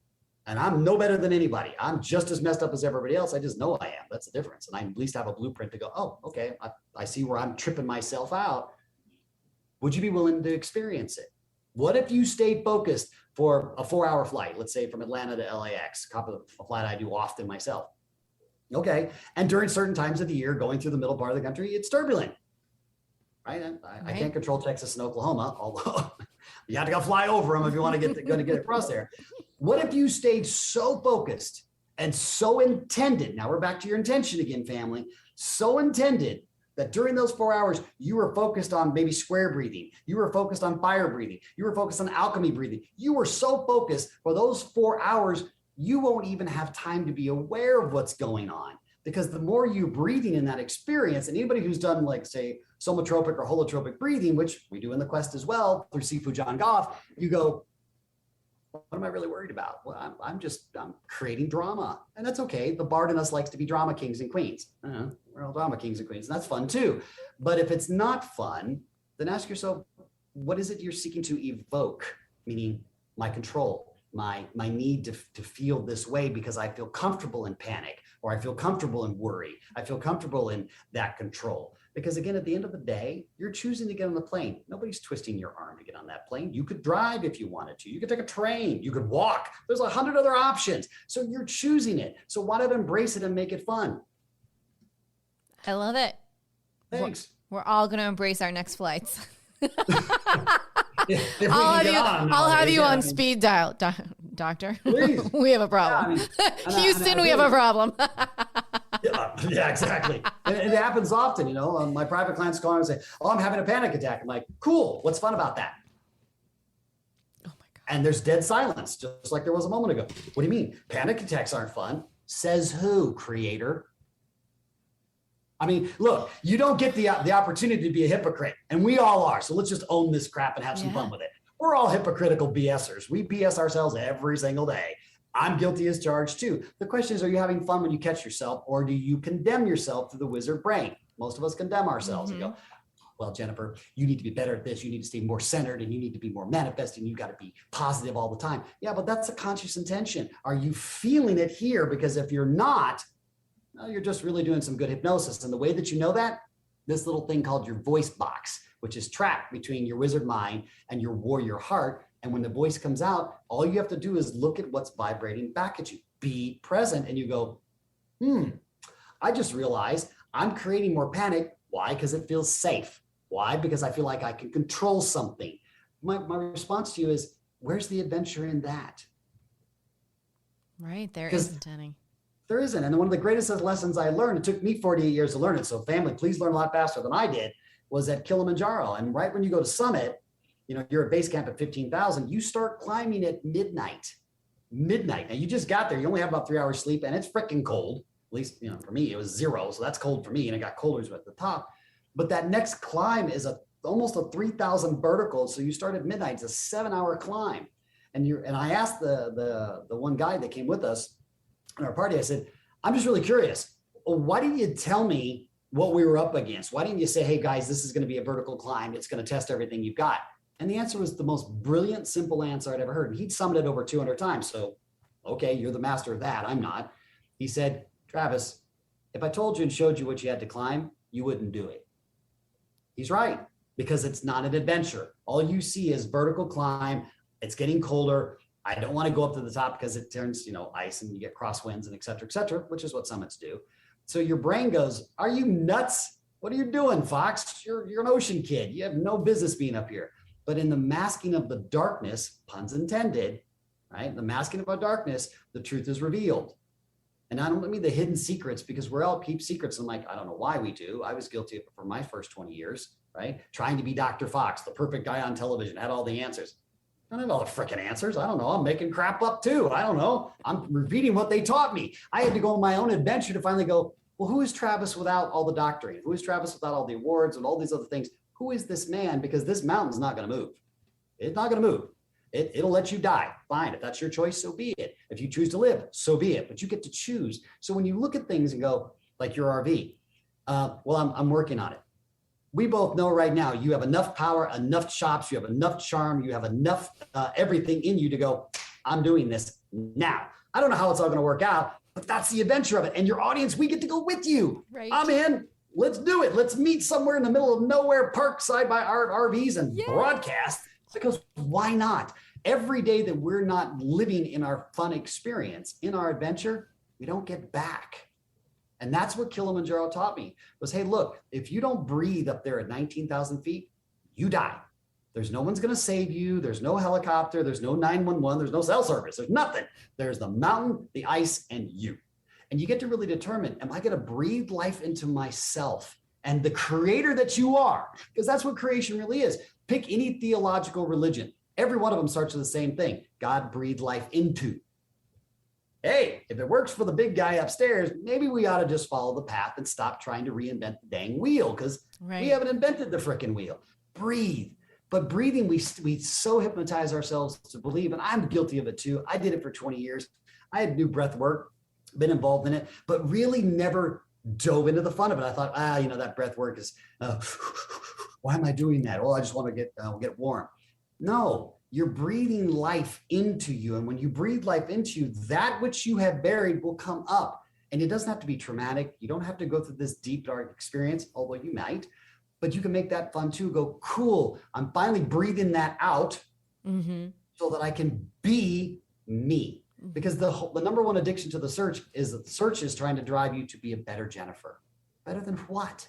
and I'm no better than anybody, I'm just as messed up as everybody else, I just know I am. That's the difference. And I at least have a blueprint to go, oh, okay, I see where I'm tripping myself out. Would you be willing to experience it? What if you stayed focused for a 4-hour flight, let's say from Atlanta to LAX, a flight I do often myself. Okay, and during certain times of the year, going through the middle part of the country, it's turbulent. Right? I can't control Texas and Oklahoma, although you have to go fly over them if you want to get across there. What if you stayed so focused and so intended? Now we're back to your intention again, family. So intended that during those 4 hours, you were focused on maybe square breathing. You were focused on fire breathing. You were focused on alchemy breathing. You were so focused for those 4 hours, you won't even have time to be aware of what's going on. Because the more you're breathing in that experience, and anybody who's done, like, say, somatropic or holotropic breathing, which we do in the Quest as well through Sifu John Goff, you go, what am I really worried about? Well, I'm creating drama, and that's okay. The bard in us likes to be drama kings and queens. We're all drama kings and queens, and that's fun too. But if it's not fun, then ask yourself, what is it you're seeking to evoke? Meaning my control, my need to feel this way because I feel comfortable in panic, or I feel comfortable in worry. I feel comfortable in that control. Because again, at the end of the day, you're choosing to get on the plane. Nobody's twisting your arm to get on that plane. You could drive if you wanted to. You could take a train. You could walk. There's 100 other options. So you're choosing it. So why not embrace it and make it fun? I love it. Thanks. We're all going to embrace our next flights. I'll have you on speed dial, doctor. Please. We have a problem. Yeah, Houston, we have a problem. Yeah, exactly. And it happens often, my private clients call and say, oh, I'm having a panic attack. I'm like, cool. What's fun about that? Oh my God. And there's dead silence, just like there was a moment ago. What do you mean? Panic attacks aren't fun? Says who, creator? I mean, look, you don't get the opportunity to be a hypocrite, and we all are. So let's just own this crap and have some fun with it. We're all hypocritical BSers. We BS ourselves every single day. I'm guilty as charged too. The question is, are you having fun when you catch yourself, or do you condemn yourself through the wizard brain? Most of us condemn ourselves and go, well, Jennifer, you need to be better at this. You need to stay more centered, and you need to be more manifesting. You got to be positive all the time. Yeah, but that's a conscious intention. Are you feeling it here? Because if you're not, well, you're just really doing some good hypnosis. And the way that you know that, this little thing called your voice box, which is trapped between your wizard mind and your warrior heart. And when the voice comes out, all you have to do is look at what's vibrating back at you. Be present, and you go, I just realized I'm creating more panic. Why? Because it feels safe. Why? Because I feel like I can control something. My response to you is, where's the adventure in that? Right, there isn't any. There isn't. And one of the greatest lessons I learned, it took me 48 years to learn it. So family, please learn a lot faster than I did, was at Kilimanjaro. And right when you go to summit, you're at base camp at 15,000, you start climbing at midnight. Now you just got there. You only have about 3 hours sleep, and it's freaking cold. At least, for me, it was 0. So that's cold for me. And it got colder at the top. But that next climb is almost a 3,000 vertical. So you start at midnight. It's a 7-hour climb. And I asked the one guy that came with us in our party, I said, I'm just really curious. Why didn't you tell me what we were up against? Why didn't you say, hey guys, this is going to be a vertical climb. It's going to test everything you've got. And the answer was the most brilliant, simple answer I'd ever heard. And he'd summited over 200 times. So, okay, you're the master of that. I'm not. He said, Travis, if I told you and showed you what you had to climb, you wouldn't do it. He's right, because it's not an adventure. All you see is vertical climb. It's getting colder. I don't want to go up to the top because it turns, ice, and you get crosswinds and et cetera, which is what summits do. So your brain goes, are you nuts? What are you doing, Fox? You're an ocean kid. You have no business being up here. But in the masking of the darkness, puns intended, right? The masking of our darkness, the truth is revealed. And I don't mean the hidden secrets, because we're all keep secrets. And I don't know why we do. I was guilty of it for my first 20 years, right? Trying to be Dr. Fox, the perfect guy on television, had all the answers. I don't have all the freaking answers. I don't know. I'm making crap up too. I don't know. I'm repeating what they taught me. I had to go on my own adventure to finally go, well, who is Travis without all the doctoring? Who is Travis without all the awards and all these other things? Who is this man? Because this mountain's not going to move. It's not going to move. It'll let you die. Fine. If that's your choice, so be it. If you choose to live, so be it. But you get to choose. So when you look at things and go, like your RV, well, I'm working on it. We both know right now you have enough power, enough chops, you have enough charm, you have enough everything in you to go, I'm doing this now. I don't know how it's all going to work out, but that's the adventure of it. And your audience, we get to go with you. Right. I'm in. Let's do it. Let's meet somewhere in the middle of nowhere, park side by our RVs and broadcast. Because why not? Every day that we're not living in our fun experience, in our adventure, we don't get back. And that's what Kilimanjaro taught me was, hey, look, if you don't breathe up there at 19,000 feet, you die. There's no one's going to save you. There's no helicopter. There's no 911. There's no cell service. There's nothing. There's the mountain, the ice, and you. And you get to really determine, am I going to breathe life into myself and the creator that you are? Because that's what creation really is. Pick any theological religion. Every one of them starts with the same thing. God breathed life into. Hey, if it works for the big guy upstairs, maybe we ought to just follow the path and stop trying to reinvent the dang wheel, because we haven't invented the frickin' wheel. Breathe. But breathing, we so hypnotize ourselves to believe, and I'm guilty of it too. I did it for 20 years. I had new breath work, been involved in it, but really never dove into the fun of it. I thought, that breath work is, why am I doing that? Oh, I just want to get warm. No. You're breathing life into you. And when you breathe life into you, that which you have buried will come up. And it doesn't have to be traumatic. You don't have to go through this deep, dark experience, although you might. But you can make that fun too. Go, cool, I'm finally breathing that out so that I can be me. Because the number one addiction to the search is that the search is trying to drive you to be a better Jennifer. Better than what?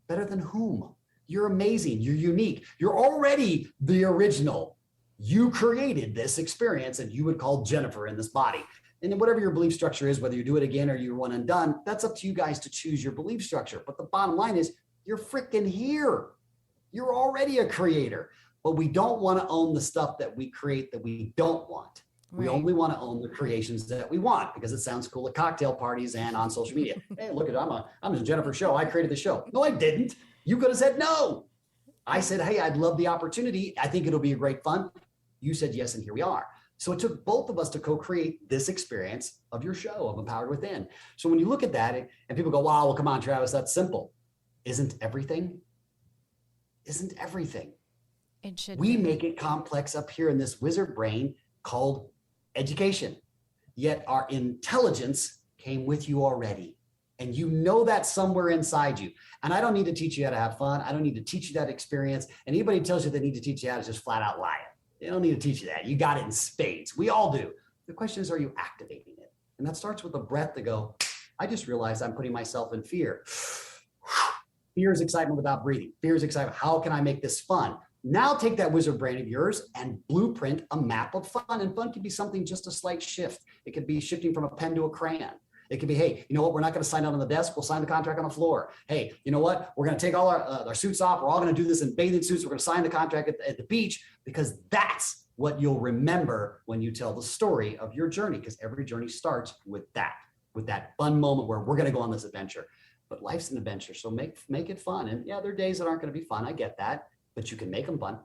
Better than whom? You're amazing. You're unique. You're already the original. You created this experience and you would call Jennifer in this body. And whatever your belief structure is, whether you do it again or you're one and done, that's up to you guys to choose your belief structure. But the bottom line is you're freaking here. You're already a creator, but we don't want to own the stuff that we create that we don't want. We only want to own the creations that we want because it sounds cool at cocktail parties and on social media. Hey, look at I'm a Jennifer show. I created the show. No, I didn't. You could have said no. I said, hey, I'd love the opportunity. I think it'll be a great fun. You said yes, and here we are. So it took both of us to co-create this experience of your show of Empowered Within. So when you look at that and people go, wow, well, come on, Travis, that's simple. Isn't everything? Isn't everything? It should. We make it complex up here in this wizard brain called education. Yet our intelligence came with you already. And you know that somewhere inside you. And I don't need to teach you how to have fun. I don't need to teach you that experience. And anybody who tells you they need to teach you how to just flat out lie. They don't need to teach you that. You got it in spades. We all do. The question is, are you activating it? And that starts with a breath to go, I just realized I'm putting myself in fear. Fear is excitement without breathing. Fear is excitement. How can I make this fun? Now take that wizard brain of yours and blueprint a map of fun. And fun can be something just a slight shift. It could be shifting from a pen to a crayon. It could be, hey, you know what? We're not going to sign out on the desk. We'll sign the contract on the floor. Hey, you know what? We're going to take all our suits off. We're all going to do this in bathing suits. We're going to sign the contract at the beach, because that's what you'll remember when you tell the story of your journey, because every journey starts with that fun moment where we're going to go on this adventure. But life's an adventure. So make it fun. And yeah, there are days that aren't going to be fun. I get that, but you can make them fun.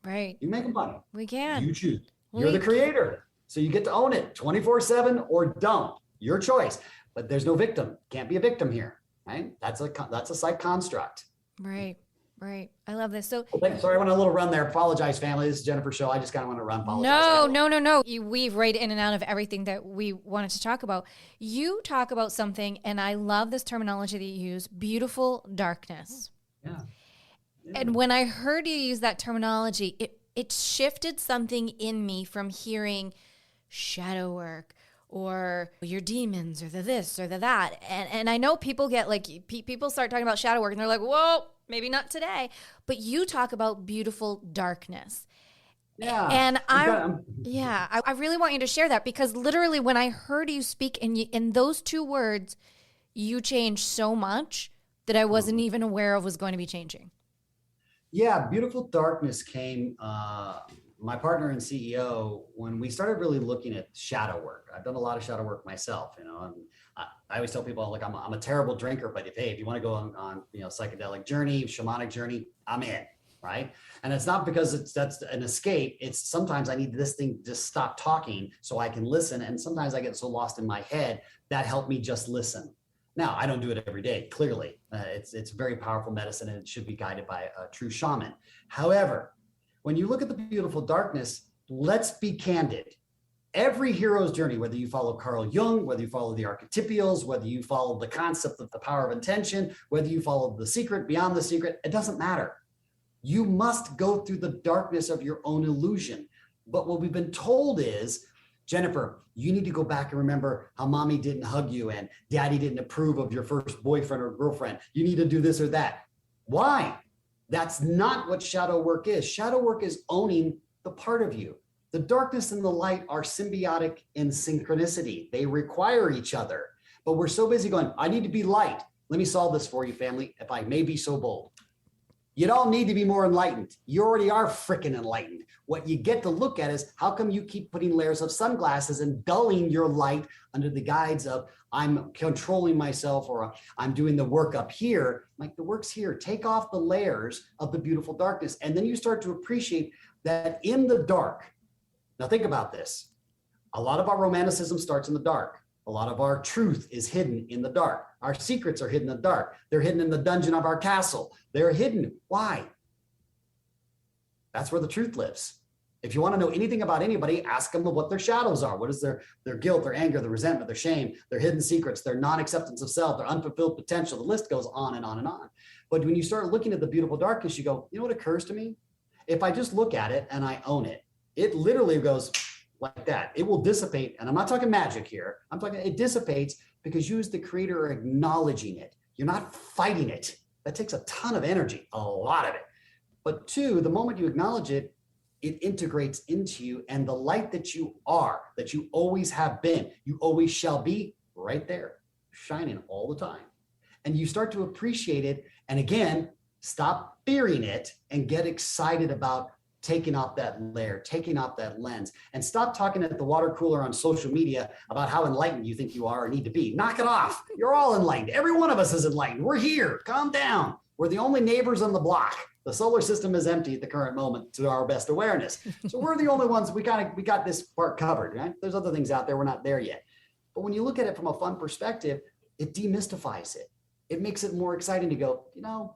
Right. You make them fun. We can. You choose. You're the creator. So you get to own it 24/7 or don't. Your choice. But there's no victim. Can't be a victim here, right? That's a psych construct. Right. Right. I love this. So sorry, I went on a little run there. Apologize, family. This is Jennifer's show. I just kind of want to run. Apologize. No. You weave right in and out of everything that we wanted to talk about. You talk about something, and I love this terminology that you use, beautiful darkness. Yeah. And when I heard you use that terminology, it shifted something in me from hearing shadow work or your demons or the this or the that. And I know people get like, people start talking about shadow work and they're like, whoa, maybe not today. But you talk about beautiful darkness. Yeah. And I really want you to share that, because literally when I heard you speak in those two words, you changed so much that I wasn't even aware of was going to be changing. Yeah, beautiful darkness came, my partner and CEO, when we started really looking at shadow work. I've done a lot of shadow work myself, and I always tell people, like, I'm a terrible drinker, but if you want to go on psychedelic journey, shamanic journey, I'm in, right? And it's not because that's an escape. It's sometimes I need this thing to stop talking so I can listen. And sometimes I get so lost in my head that helped me just listen. Now, I don't do it every day, clearly. It's very powerful medicine, and it should be guided by a true shaman. However, when you look at the beautiful darkness, let's be candid. Every hero's journey, whether you follow Carl Jung, whether you follow the archetypals, whether you follow the concept of the power of intention, whether you follow the secret, beyond the secret, it doesn't matter. You must go through the darkness of your own illusion. But what we've been told is, Jennifer, you need to go back and remember how mommy didn't hug you and daddy didn't approve of your first boyfriend or girlfriend. You need to do this or that. Why? That's not what shadow work is. Shadow work is owning the part of you. The darkness and the light are symbiotic in synchronicity. They require each other. But we're so busy going, I need to be light. Let me solve this for you, family, if I may be so bold. You don't need to be more enlightened. You already are freaking enlightened. What you get to look at is, how come you keep putting layers of sunglasses and dulling your light under the guise of, I'm controlling myself, or I'm doing the work up here. Like, the work's here. Take off the layers of the beautiful darkness. And then you start to appreciate that in the dark. Now think about this. A lot of our romanticism starts in the dark. A lot of our truth is hidden in the dark. Our secrets are hidden in the dark. They're hidden in the dungeon of our castle. They're hidden. Why? That's where the truth lives. If you want to know anything about anybody, ask them what their shadows are. What is their guilt, their anger, their resentment, their shame, their hidden secrets, their non-acceptance of self, their unfulfilled potential. The list goes on and on and on. But when you start looking at the beautiful darkness, you go, you know what occurs to me? If I just look at it and I own it, it literally goes like that. It will dissipate. And I'm not talking magic here. I'm talking, it dissipates because you as the creator are acknowledging it. You're not fighting it. That takes a ton of energy, a lot of it. But two, the moment you acknowledge it, it integrates into you, and the light that you are, that you always have been, you always shall be, right there, shining all the time. And you start to appreciate it. And again, stop fearing it and get excited about taking off that layer, taking off that lens, and stop talking at the water cooler on social media about how enlightened you think you are or need to be. Knock it off. You're all enlightened. Every one of us is enlightened. We're here. Calm down. We're the only neighbors on the block. The solar system is empty at the current moment to our best awareness. So we're the only ones, we got this part covered, right? There's other things out there. We're not there yet. But when you look at it from a fun perspective, it demystifies it. It makes it more exciting to go, I'm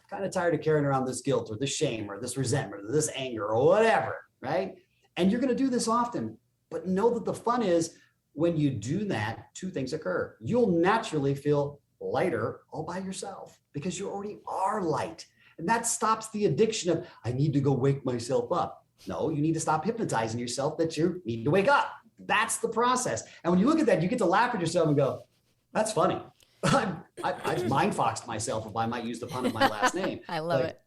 kind of tired of carrying around this guilt or this shame or this resentment or this anger or whatever, right? And you're going to do this often, but know that the fun is when you do that, two things occur. You'll naturally feel lighter all by yourself because you already are light. And that stops the addiction of, I need to go wake myself up. No, you need to stop hypnotizing yourself that you need to wake up. That's the process. And when you look at that, you get to laugh at yourself and go, that's funny. I've mind-foxed myself, if I might use the pun of my last name. I love it.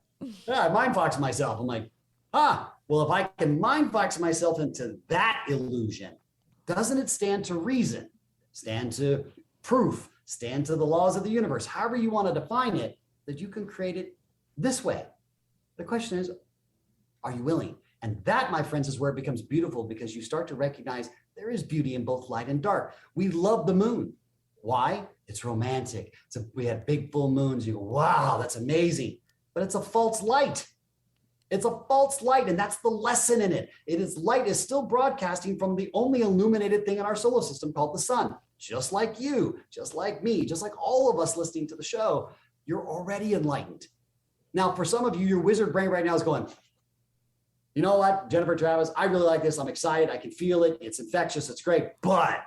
Yeah, I mind-foxed myself. I'm like, well, if I can mind-fox myself into that illusion, doesn't it stand to reason, stand to proof, stand to the laws of the universe, however you want to define it, that you can create it this way? The question is, are you willing? And that, my friends, is where it becomes beautiful, because you start to recognize there is beauty in both light and dark. We love the moon. Why? It's romantic. We have big full moons. You go, wow, that's amazing. But it's a false light. It's a false light, and that's the lesson in it. Light is still broadcasting from the only illuminated thing in our solar system called the sun. Just like you, just like me, just like all of us listening to the show, you're already enlightened. Now, for some of you, your wizard brain right now is going, you know what, Jennifer Travis, I really like this. I'm excited. I can feel it. It's infectious. It's great. But,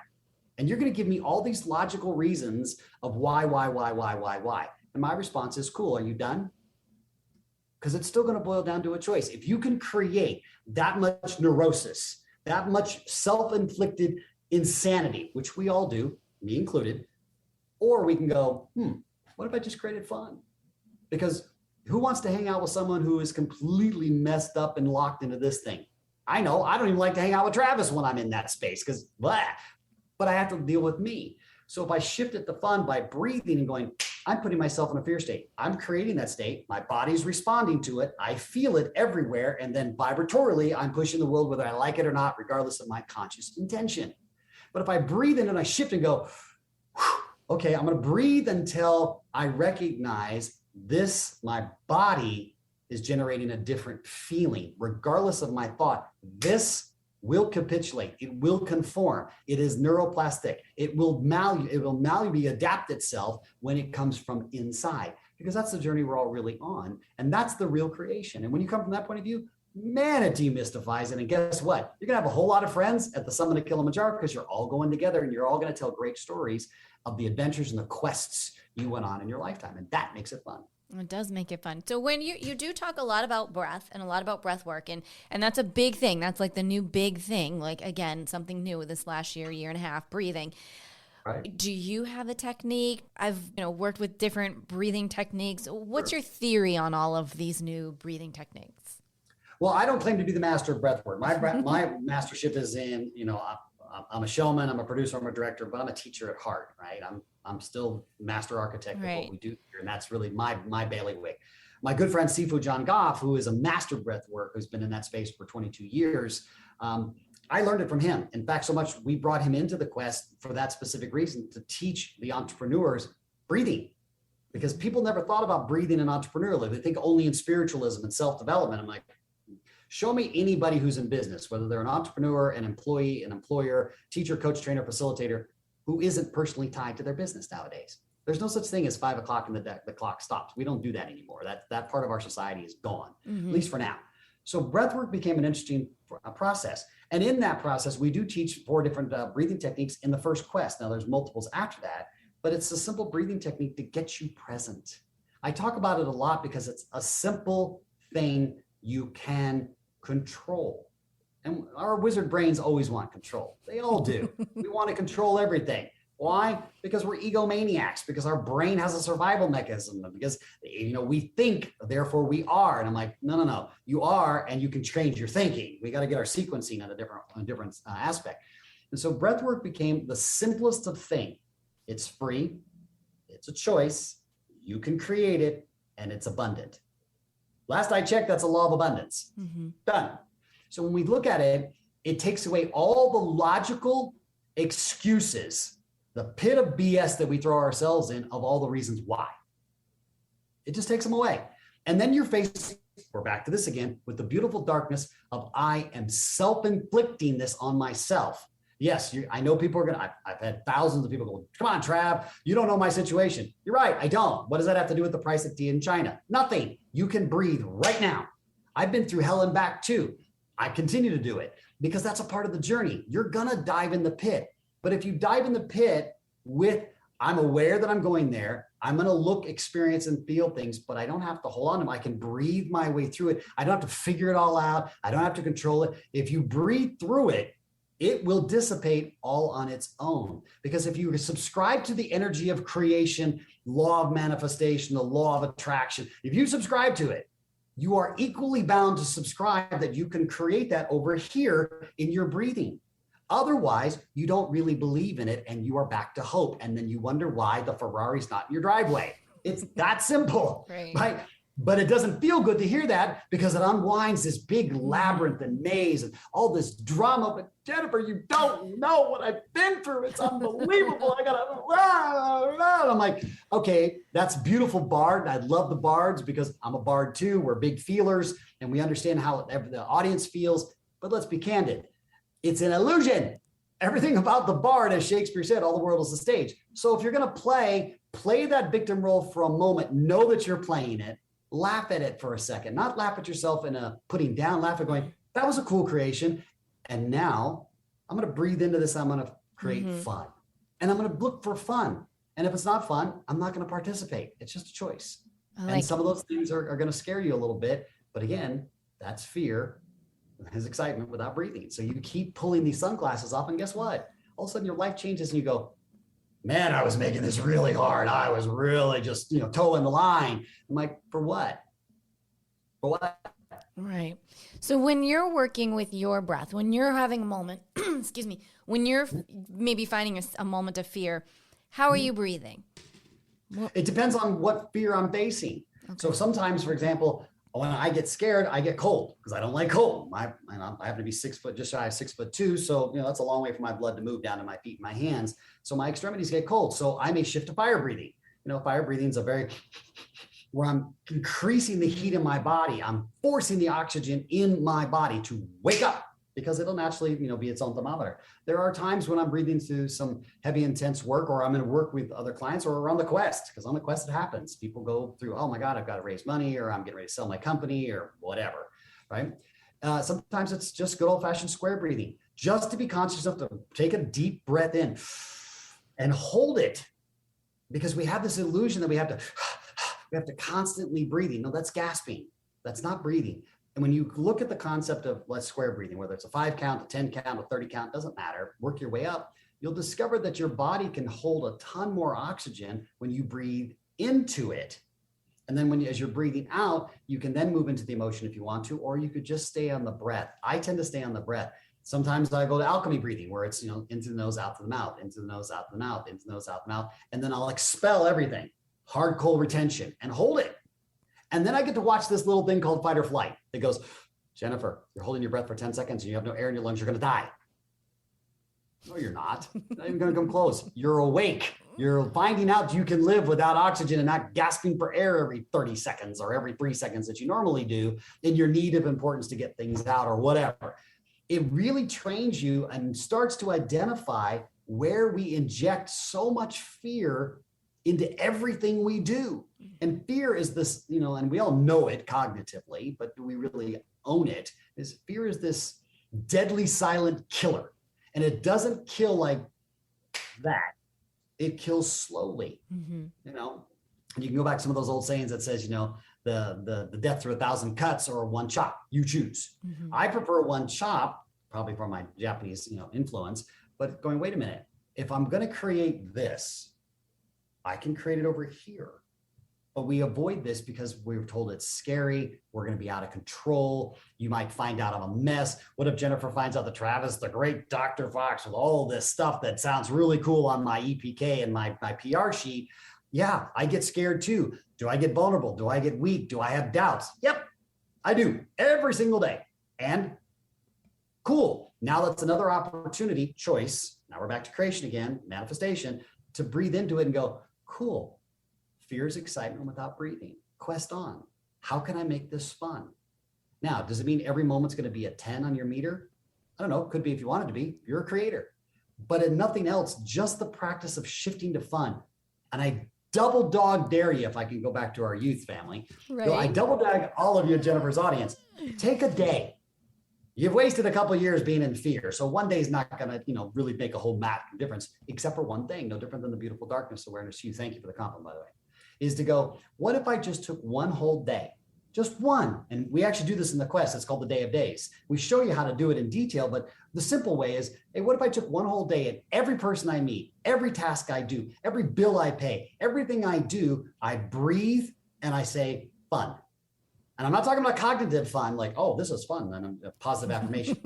and you're going to give me all these logical reasons of why. And my response is, cool. Are you done? Because it's still going to boil down to a choice. If you can create that much neurosis, that much self-inflicted insanity, which we all do, me included, or we can go, what if I just created fun? Because who wants to hang out with someone who is completely messed up and locked into this thing? I know, I don't even like to hang out with Travis when I'm in that space because blah, but I have to deal with me. So if I shift it to fun by breathing and going, I'm putting myself in a fear state. I'm creating that state. My body's responding to it. I feel it everywhere. And then vibratorily, I'm pushing the world, whether I like it or not, regardless of my conscious intention. But if I breathe in and I shift and go, okay, I'm going to breathe until I recognize this, my body is generating a different feeling, regardless of my thought. This will capitulate. It will conform. It is neuroplastic. It will malleably adapt itself when it comes from inside, because that's the journey we're all really on. And that's the real creation. And when you come from that point of view, man, it demystifies it. And guess what? You're going to have a whole lot of friends at the summit of Kilimanjaro because you're all going together and you're all going to tell great stories of the adventures and the quests you went on in your lifetime. And that makes it fun. It does make it fun. So when you do talk a lot about breath and a lot about breath work, and that's a big thing. That's like the new big thing. Like, again, something new this last year and a half, breathing. Right. Do you have a technique? I've worked with different breathing techniques. What's your theory on all of these new breathing techniques? Well, I don't claim to be the master of breath work. My mastership is in, I'm a showman, I'm a producer, I'm a director, but I'm a teacher at heart, right? I'm still master architect of what we do here, and that's really my bailiwick. My good friend Sifu John Goff, who is a master breath work, who's been in that space for 22 years, I learned it from him. In fact, so much we brought him into the quest for that specific reason, to teach the entrepreneurs breathing, because people never thought about breathing in entrepreneurially. They think only in spiritualism and self-development. I'm like, show me anybody who's in business, whether they're an entrepreneur, an employee, an employer, teacher, coach, trainer, facilitator, who isn't personally tied to their business nowadays. There's no such thing as 5 o'clock and the clock stops. We don't do that anymore. That part of our society is gone, at least for now. So breathwork became an interesting process. And in that process, we do teach 4 different breathing techniques in the first quest. Now there's multiples after that, but it's a simple breathing technique to get you present. I talk about it a lot because it's a simple thing you can control. And our wizard brains always want control. They all do. We want to control everything. Why? Because we're egomaniacs, because our brain has a survival mechanism, because we think, therefore we are. And I'm like, no, you are, and you can change your thinking. We got to get our sequencing on a different aspect. And so breathwork became the simplest of things. It's free, it's a choice, you can create it, and it's abundant. Last I checked, that's a law of abundance. Done. So when we look at it, it takes away all the logical excuses, the pit of BS that we throw ourselves in of all the reasons why. It just takes them away. And then you're faced, we're back to this again, with the beautiful darkness of I am self-inflicting this on myself. Yes, I know people are going to, I've had thousands of people go, come on, Trav, you don't know my situation. You're right, I don't. What does that have to do with the price of tea in China? Nothing. You can breathe right now. I've been through hell and back too. I continue to do it because that's a part of the journey. You're going to dive in the pit. But if you dive in the pit with, I'm aware that I'm going there, I'm going to look, experience, and feel things, but I don't have to hold on to them. I can breathe my way through it. I don't have to figure it all out. I don't have to control it. If you breathe through it, it will dissipate all on its own. Because if you subscribe to the energy of creation, law of manifestation, the law of attraction, if you subscribe to it, you are equally bound to subscribe that you can create that over here in your breathing. Otherwise, you don't really believe in it and you are back to hope. And then you wonder why the Ferrari's not in your driveway. It's that simple, right? But it doesn't feel good to hear that because it unwinds this big labyrinth and maze and all this drama. But Jennifer, you don't know what I've been through. It's unbelievable. I'm like, okay, that's beautiful, Bard. I love the Bards because I'm a Bard too. We're big feelers and we understand how the audience feels. But let's be candid. It's an illusion. Everything about the Bard, as Shakespeare said, all the world is a stage. So if you're going to play that victim role for a moment, know that you're playing it. Laugh at it for a second, not laugh at yourself in a putting down, laugh at going, that was a cool creation. And now I'm going to breathe into this. I'm going to create fun and I'm going to look for fun. And if it's not fun, I'm not going to participate. It's just a choice. And some of those things are going to scare you a little bit. But again, that's fear, his excitement without breathing. So you keep pulling these sunglasses off and guess what? All of a sudden your life changes and you go, man, I was making this really hard. I was really just, toeing the line. I'm like, for what? For what? Right. So when you're working with your breath, when you're having a moment, excuse me, when you're maybe finding a moment of fear, how are you breathing? It depends on what fear I'm facing. Okay. So sometimes, for example, when I get scared, I get cold because I don't like cold. I happen to be 6 foot, just shy of 6'2". So, that's a long way for my blood to move down to my feet and my hands. So my extremities get cold. So I may shift to fire breathing. Fire breathing is where I'm increasing the heat in my body. I'm forcing the oxygen in my body to wake up because it'll naturally, be its own thermometer. There are times when I'm breathing through some heavy, intense work, or I'm going to work with other clients or around the quest, because on the quest it happens. People go through, oh my God, I've got to raise money, or I'm getting ready to sell my company or whatever, right? Sometimes it's just good old fashioned square breathing, just to be conscious of to take a deep breath in and hold it, because we have this illusion that we have to constantly breathing. No, that's gasping. That's not breathing. And when you look at the concept of square breathing, whether it's a 5 count, a 10 count, a 30 count, doesn't matter, work your way up, you'll discover that your body can hold a ton more oxygen when you breathe into it. And then as you're breathing out, you can then move into the emotion if you want to, or you could just stay on the breath. I tend to stay on the breath. Sometimes I go to alchemy breathing, where it's, into the nose, out to the mouth, into the nose, out to the mouth, into the nose, out the mouth. And then I'll expel everything, hard, cold retention, and hold it. And then I get to watch this little thing called fight or flight. It goes, Jennifer, you're holding your breath for 10 seconds and you have no air in your lungs. You're going to die. No, you're not. Not even going to come close. You're awake. You're finding out you can live without oxygen and not gasping for air every 30 seconds or every 3 seconds that you normally do in your need of importance to get things out or whatever. It really trains you and starts to identify where we inject so much fear into everything we do. And fear is this, and we all know it cognitively, but do we really own it? Fear is this deadly silent killer. And it doesn't kill like that. It kills slowly, And you can go back to some of those old sayings that says, the death through 1,000 cuts or one chop, you choose. I prefer one chop, probably from my Japanese, influence, but going, wait a minute, if I'm going to create this, I can create it over here. But we avoid this because we were told it's scary. We're going to be out of control. You might find out I'm a mess. What if Jennifer finds out that Travis, the great Dr. Fox, with all this stuff that sounds really cool on my EPK and my PR sheet? Yeah, I get scared too. Do I get vulnerable? Do I get weak? Do I have doubts? Yep. I do every single day. And cool. Now that's another opportunity, choice. Now we're back to creation again, manifestation, to breathe into it and go, cool. Fear is excitement without breathing. Quest on. How can I make this fun? Now, does it mean every moment's going to be a 10 on your meter? I don't know. Could be if you wanted to be. You're a creator. But in nothing else, just the practice of shifting to fun. And I double dog dare you, if I can go back to our youth family. Right. I double dog all of you, Jennifer's audience. Take a day. You've wasted a couple of years being in fear. So one day is not going to, really make a whole map difference, except for one thing, no different than the beautiful darkness awareness. Thank you for the compliment, by the way, is to go, what if I just took one whole day? Just one. And we actually do this in the quest. It's called the Day of Days. We show you how to do it in detail, but the simple way is, hey, what if I took one whole day and every person I meet, every task I do, every bill I pay, everything I do, I breathe and I say fun. And I'm not talking about cognitive fun, like, oh, this is fun, and a positive affirmation.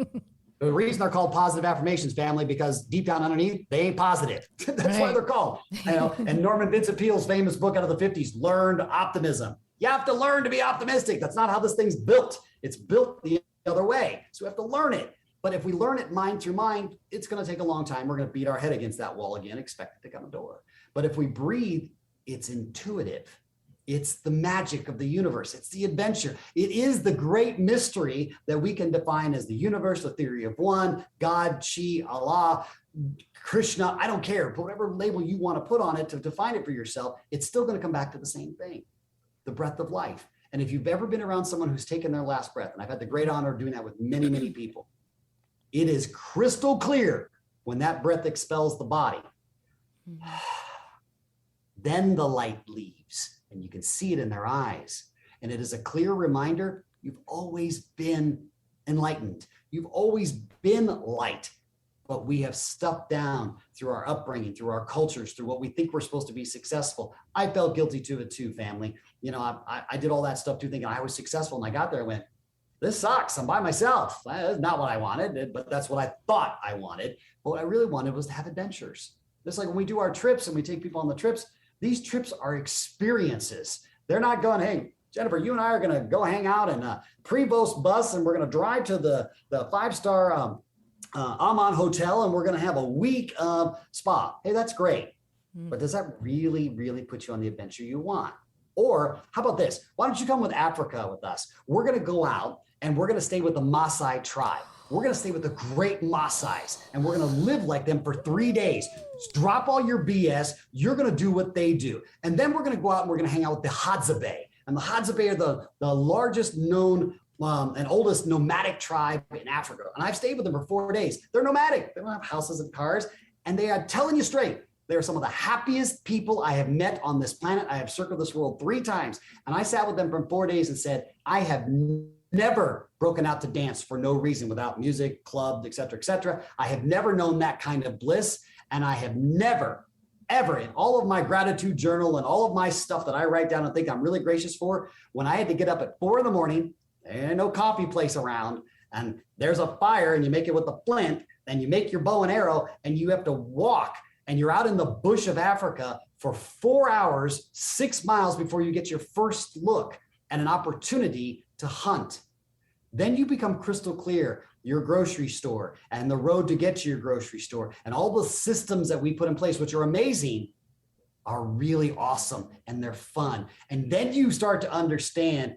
The reason they're called positive affirmations, family, because deep down underneath, they ain't positive. That's why they're called. And Norman Vincent Peale's famous book out of the 50s, Learned Optimism. You have to learn to be optimistic. That's not how this thing's built. It's built the other way. So we have to learn it. But if we learn it mind through mind, it's going to take a long time. We're going to beat our head against that wall again, expect it to come a door. But if we breathe, it's intuitive. It's the magic of the universe. It's the adventure. It is the great mystery that we can define as the universe, the theory of one, God, Chi, Allah, Krishna. I don't care. Put whatever label you want to put on it to define it for yourself. It's still going to come back to the same thing, the breath of life. And if you've ever been around someone who's taken their last breath, and I've had the great honor of doing that with many, many people, it is crystal clear when that breath expels the body. Then the light leaves. And you can see it in their eyes. And it is a clear reminder, you've always been enlightened. You've always been light, but we have stuffed down through our upbringing, through our cultures, through what we think we're supposed to be successful. I felt guilty to it too, family. I did all that stuff too, thinking I was successful. And I got there and went, this sucks. I'm by myself. That's not what I wanted, but that's what I thought I wanted. But what I really wanted was to have adventures. Just like when we do our trips and we take people on the trips, these trips are experiences. They're not going, hey, Jennifer, you and I are going to go hang out in a Prevost bus and we're going to drive to the five-star Amman Hotel and we're going to have a week of spa. Hey, that's great. But does that really, really put you on the adventure you want? Or how about this? Why don't you come with Africa with us? We're going to go out and we're going to stay with the Maasai tribe. We're going to stay with the great Maasais and we're going to live like them for 3 days. Drop all your BS. You're going to do what they do. And then we're going to go out and we're going to hang out with the Hadzabe. And the Hadzabe are the largest known and oldest nomadic tribe in Africa. And I've stayed with them for 4 days. They're nomadic. They don't have houses and cars. And they are telling you straight, they are some of the happiest people I have met on this planet. I have circled this world 3 times. And I sat with them for 4 days and said, I have never broken out to dance for no reason without music, club, et cetera, et cetera. I have never known that kind of bliss. And I have never, ever in all of my gratitude journal and all of my stuff that I write down and think I'm really gracious for, when I had to get up at 4 a.m, there ain't no coffee place around, and there's a fire and you make it with a flint and you make your bow and arrow and you have to walk and you're out in the bush of Africa for 4 hours, 6 miles before you get your first look at an opportunity to hunt. Then you become crystal clear, your grocery store and the road to get to your grocery store and all the systems that we put in place, which are amazing, are really awesome and they're fun. And then you start to understand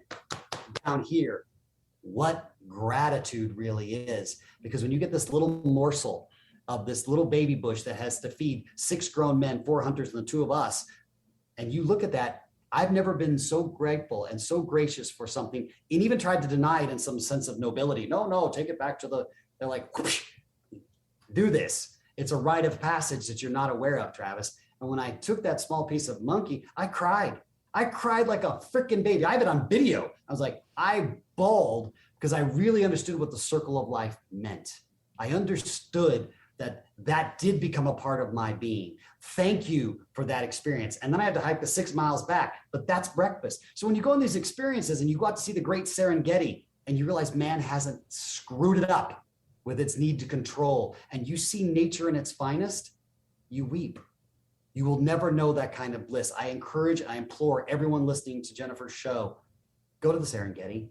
down here what gratitude really is. Because when you get this little morsel of this little baby bush that has to feed 6 grown men, 4 hunters, and the 2 of us, and you look at that, I've never been so grateful and so gracious for something and even tried to deny it in some sense of nobility. No, take it back to they're like, whoosh, do this. It's a rite of passage that you're not aware of, Travis. And when I took that small piece of monkey, I cried. I cried like a freaking baby. I have it on video. I was like, I bawled because I really understood what the circle of life meant. I understood that did become a part of my being. Thank you for that experience. And then I had to hike the 6 miles back, but that's breakfast. So when you go on these experiences and you go out to see the great Serengeti and you realize man hasn't screwed it up with its need to control, and you see nature in its finest, you weep. You will never know that kind of bliss. I implore everyone listening to Jennifer's show, go to the Serengeti,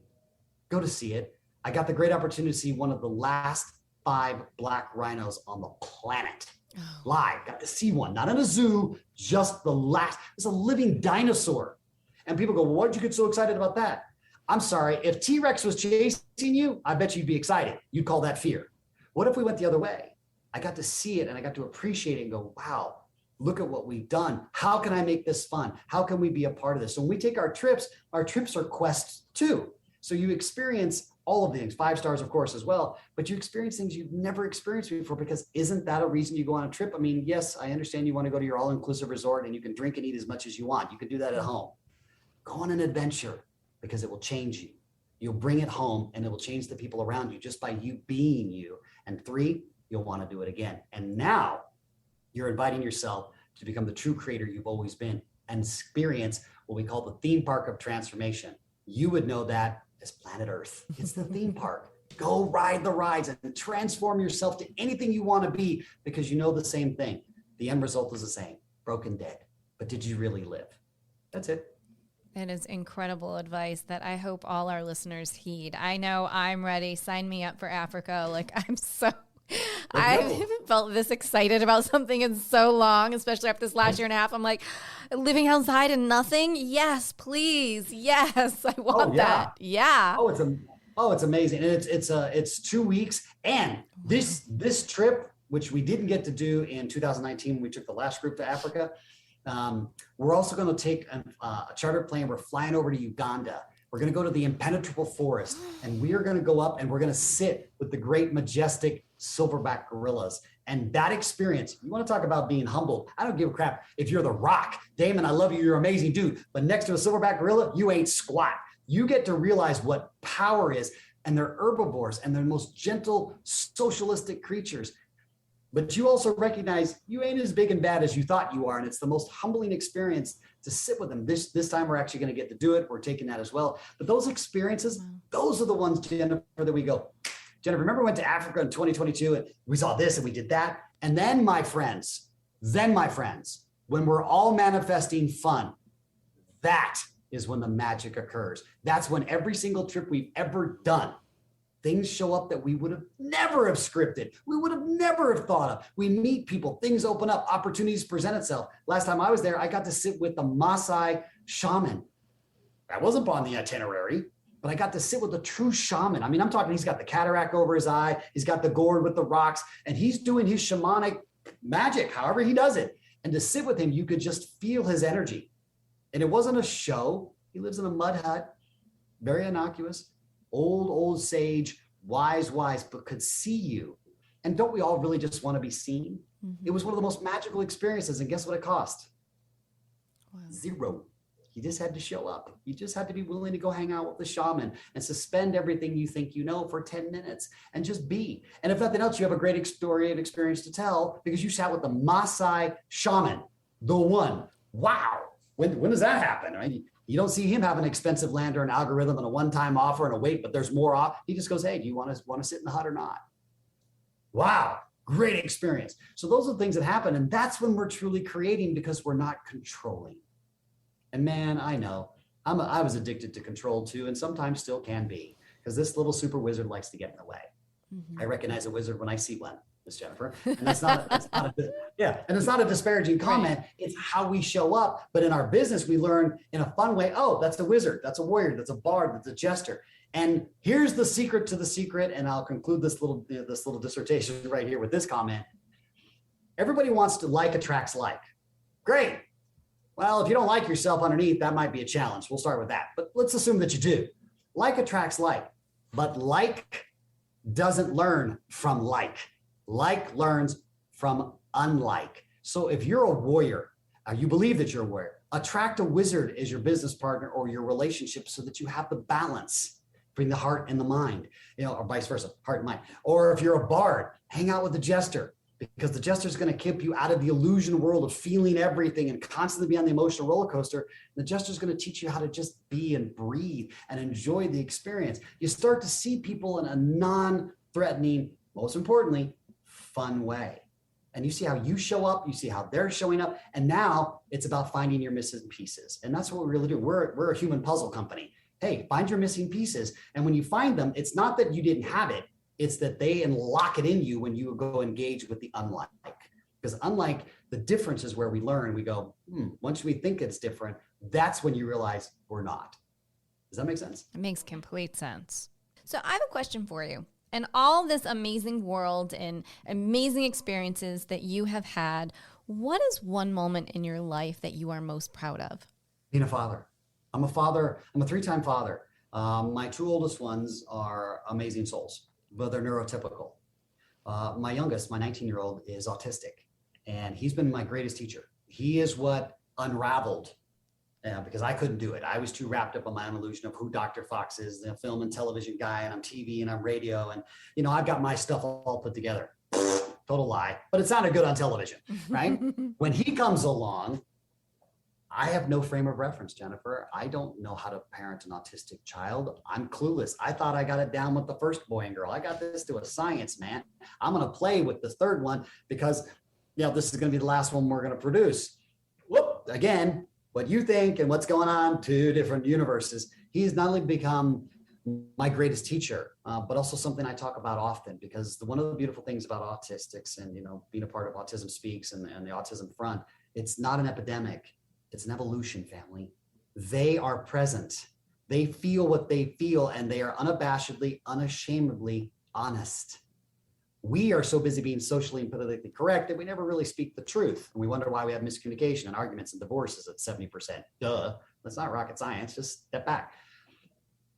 go to see it. I got the great opportunity to see one of the last 5 black rhinos on the planet. Live, got to see one, not in a zoo, just the last. It's a living dinosaur. And people go, well, why did you get so excited about that? I'm sorry, if T-Rex was chasing you, I bet you'd be excited. You'd call that fear. What if we went the other way? I got to see it and I got to appreciate it and go, wow, look at what we've done. How can I make this fun? How can we be a part of this? So when we take our trips are quests too. So you experience all of the things, 5 stars, of course, as well, but you experience things you've never experienced before, because isn't that a reason you go on a trip? I mean, yes, I understand you want to go to your all-inclusive resort and you can drink and eat as much as you want. You can do that at home. Go on an adventure because it will change you. You'll bring it home and it will change the people around you just by you being you. And 3, you'll want to do it again. And now you're inviting yourself to become the true creator you've always been and experience what we call the theme park of transformation. You would know that as planet Earth. It's the theme park. Go ride the rides and transform yourself to anything you want to be, because you know the same thing. The end result is the same, broken dead. But did you really live? That's it. That is incredible advice that I hope all our listeners heed. I know I'm ready. Sign me up for Africa. Like, I haven't felt this excited about something in so long, especially after this last year and a half. I'm like, living outside and nothing. Yes, please. Yes, I want that. Yeah. It's amazing. And it's 2 weeks. And this trip, which we didn't get to do in 2019 when we took the last group to Africa, we're also going to take a chartered plane. We're flying over to Uganda. We're going to go to the impenetrable forest, and we are going to go up and we're going to sit with the great, majestic silverback gorillas. And that experience, you want to talk about being humbled. I don't give a crap if you're the Rock. Damon, I love you. You're an amazing dude. But next to a silverback gorilla, you ain't squat. You get to realize what power is. And they're herbivores and they're the most gentle, socialistic creatures. But you also recognize you ain't as big and bad as you thought you are. And it's the most humbling experience to sit with them. This time we're actually going to get to do it. We're taking that as well. But those experiences, those are the ones, Jennifer, that we go, Jennifer, remember we went to Africa in 2022 and we saw this and we did that. And then my friends, when we're all manifesting fun, that is when the magic occurs. That's when every single trip we've ever done, things show up that we would have never have scripted. We would have never have thought of. We meet people, things open up, opportunities present itself. Last time I was there, I got to sit with the Maasai shaman. That wasn't on the itinerary, but I got to sit with a true shaman. I mean, I'm talking, he's got the cataract over his eye. He's got the gourd with the rocks, and he's doing his shamanic magic, however he does it. And to sit with him, you could just feel his energy. And it wasn't a show. He lives in a mud hut, very innocuous. Old sage, wise, but could see you. And don't we all really just want to be seen? Mm-hmm. It was one of the most magical experiences. And guess what it cost? Wow. 0. You just had to show up. You just had to be willing to go hang out with the shaman and suspend everything you think you know for 10 minutes and just be. And if nothing else, you have a great story and experience to tell because you sat with the Maasai shaman, the one. Wow. When does that happen? Right? You don't see him have an expensive land or an algorithm and a one-time offer and a wait, but there's more off. He just goes, hey, do you want to sit in the hut or not? Wow, great experience. So those are the things that happen. And that's when we're truly creating because we're not controlling. And man, I know, I was addicted to control too, and sometimes still can be, because this little super wizard likes to get in the way. Mm-hmm. I recognize a wizard when I see one, Miss Jennifer. And it's not a disparaging comment. Right. It's how we show up. But in our business, we learn in a fun way, oh, that's the wizard, that's a warrior, that's a bard, that's a jester. And here's the secret to the secret. And I'll conclude this little dissertation right here with this comment. Everybody wants to like attracts like. Great. Well, if you don't like yourself underneath, that might be a challenge. We'll start with that. But let's assume that you do. Like attracts like. But like doesn't learn from like. Like learns from unlike. So if you're a warrior, you believe that you're a warrior, attract a wizard as your business partner or your relationship so that you have the balance between the heart and the mind, or vice versa, heart and mind. Or if you're a bard, hang out with the jester because the jester is going to keep you out of the illusion world of feeling everything and constantly be on the emotional roller coaster. The jester is going to teach you how to just be and breathe and enjoy the experience. You start to see people in a non-threatening, most importantly, fun way. And you see how you show up, you see how they're showing up. And now it's about finding your missing pieces. And that's what we really do. We're a human puzzle company. hey, find your missing pieces. And when you find them, it's not that you didn't have it, it's that they unlock it in you when you go engage with the unlike. Because unlike, the difference is where we learn. We go, once we think it's different, that's when you realize we're not. Does that make sense? It makes complete sense. So I have a question for you. In all this amazing world and amazing experiences that you have had, what is one moment in your life that you are most proud of? Being a father. I'm a father. I'm a 3-time father. My 2 oldest ones are amazing souls, but they're neurotypical. My youngest, my 19-year-old, is autistic, and he's been my greatest teacher. He is what unraveled, because I couldn't do it. I was too wrapped up in my own illusion of who Dr. Fox is, the film and television guy, and I'm TV and I'm radio, and I've got my stuff all put together. Total lie, but it sounded good on television, right? When he comes along, I have no frame of reference, Jennifer. I don't know how to parent an autistic child. I'm clueless. I thought I got it down with the first boy and girl. I got this to a science, man. I'm going to play with the third one because, this is going to be the last one we're going to produce. Whoop, again, what you think and what's going on, 2 different universes. He's not only become my greatest teacher, but also something I talk about often, because one of the beautiful things about autistics and, being a part of Autism Speaks and the Autism Front, it's not an epidemic. It's an evolution, family. They are present. They feel what they feel, and they are unabashedly, unashamedly honest. We are so busy being socially and politically correct that we never really speak the truth. And we wonder why we have miscommunication and arguments and divorces at 70%. Duh, that's not rocket science, just step back.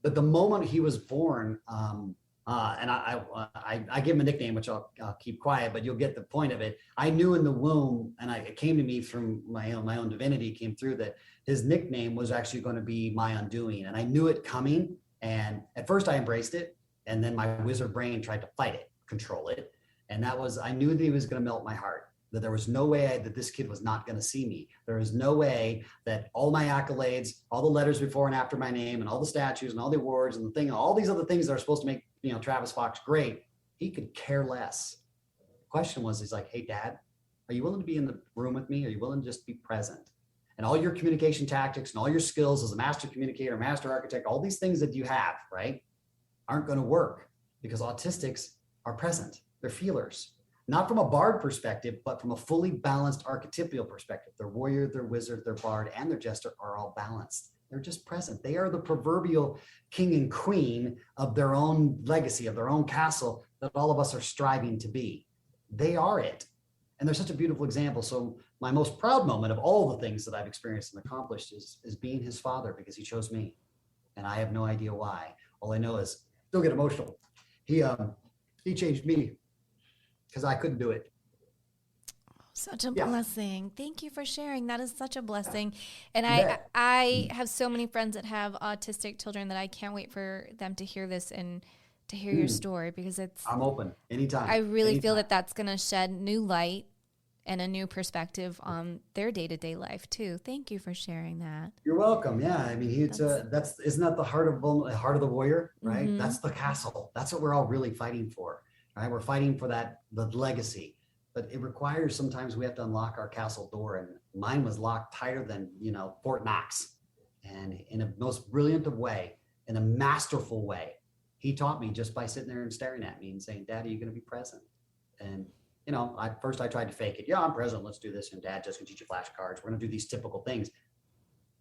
But the moment he was born, and I give him a nickname, which I'll keep quiet, but you'll get the point of it. I knew in the womb, and it came to me from my own divinity came through, that his nickname was actually going to be My Undoing. And I knew it coming. And at first I embraced it. And then my wizard brain tried to fight it, control it. And I knew that he was going to melt my heart, that there was no way that this kid was not going to see me. There was no way that all my accolades, all the letters before and after my name, and all the statues and all the awards and all these other things that are supposed to make Travis Fox great, he could care less. The question was, he's like, hey, Dad, are you willing to be in the room with me? Are you willing to just be present? And all your communication tactics and all your skills as a master communicator, master architect, all these things that you have, right, aren't going to work, because autistics are present. They're feelers. Not from a bard perspective, but from a fully balanced archetypal perspective. Their warrior, their wizard, their bard, and their jester are all balanced. They're just present. They are the proverbial king and queen of their own legacy, of their own castle that all of us are striving to be. They are it. And they're such a beautiful example. So my most proud moment of all the things that I've experienced and accomplished is being his father, because he chose me. And I have no idea why. All I know is, still get emotional. He changed me, because I couldn't do it. Such a blessing. Thank you for sharing. That is such a blessing. And I have so many friends that have autistic children that I can't wait for them to hear this and to hear your story, because I'm open anytime. I really feel that that's going to shed new light and a new perspective on their day-to-day life too. Thank you for sharing that. You're welcome. Yeah. I mean, isn't that the heart of the warrior, right? Mm-hmm. That's the castle. That's what we're all really fighting for. Right? We're fighting for the legacy, but it requires, sometimes we have to unlock our castle door, and mine was locked tighter than, Fort Knox. And in a most brilliant of way, in a masterful way, he taught me just by sitting there and staring at me and saying, Dad, are you going to be present? And, I tried to fake it. Yeah, I'm present. Let's do this. And Dad, just going to teach you flashcards. We're going to do these typical things.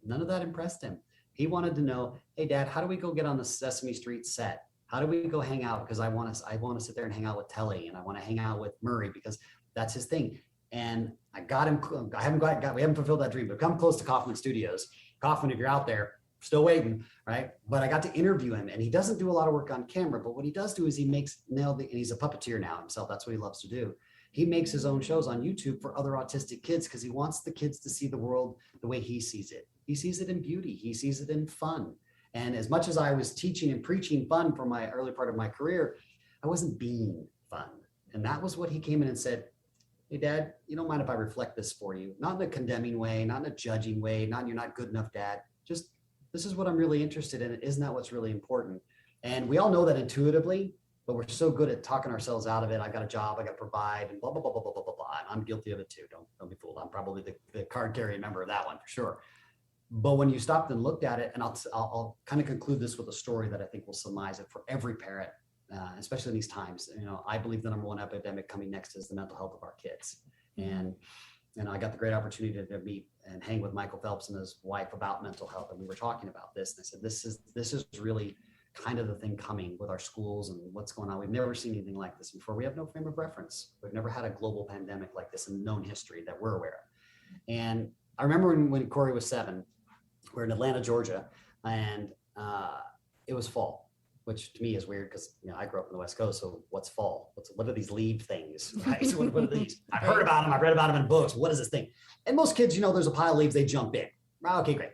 None of that impressed him. He wanted to know, hey, Dad, how do we go get on the Sesame Street set? How do we go hang out? Because I want to sit there and hang out with Telly, and I want to hang out with Murray, because that's his thing. And I got him. We haven't fulfilled that dream, but come close to Kaufman Studios. Kaufman, if you're out there, still waiting, right? But I got to interview him, and he doesn't do a lot of work on camera, but what he does do is and he's a puppeteer now himself. That's what he loves to do. He makes his own shows on YouTube for other autistic kids, because he wants the kids to see the world the way he sees it. He sees it in beauty. He sees it in fun. And as much as I was teaching and preaching fun for my early part of my career, I wasn't being fun. And that was what he came in and said, hey, Dad, you don't mind if I reflect this for you? Not in a condemning way, not in a judging way, not you're not good enough, Dad. Just, this is what I'm really interested in. Isn't that what's really important? And we all know that intuitively, but we're so good at talking ourselves out of it. I got a job, I got to provide, and blah, blah, blah, blah, blah, blah, blah, blah. I'm guilty of it too. Don't be fooled. I'm probably the card carrying member of that one for sure. But when you stopped and looked at it, and I'll kind of conclude this with a story that I think will surmise it for every parent, especially in these times. I believe the number one epidemic coming next is the mental health of our kids. And I got the great opportunity to meet and hang with Michael Phelps and his wife about mental health. And we were talking about this. And I said, this is really kind of the thing coming with our schools and what's going on. We've never seen anything like this before. We have no frame of reference. We've never had a global pandemic like this in known history that we're aware of. And I remember when Corey was 7, we're in Atlanta, Georgia, and it was fall, which to me is weird because I grew up on the West Coast. So what's fall? What are these leaf things, right? So what are these? I've heard about them. I've read about them in books. What is this thing? And most kids, there's a pile of leaves. They jump in. Okay, great.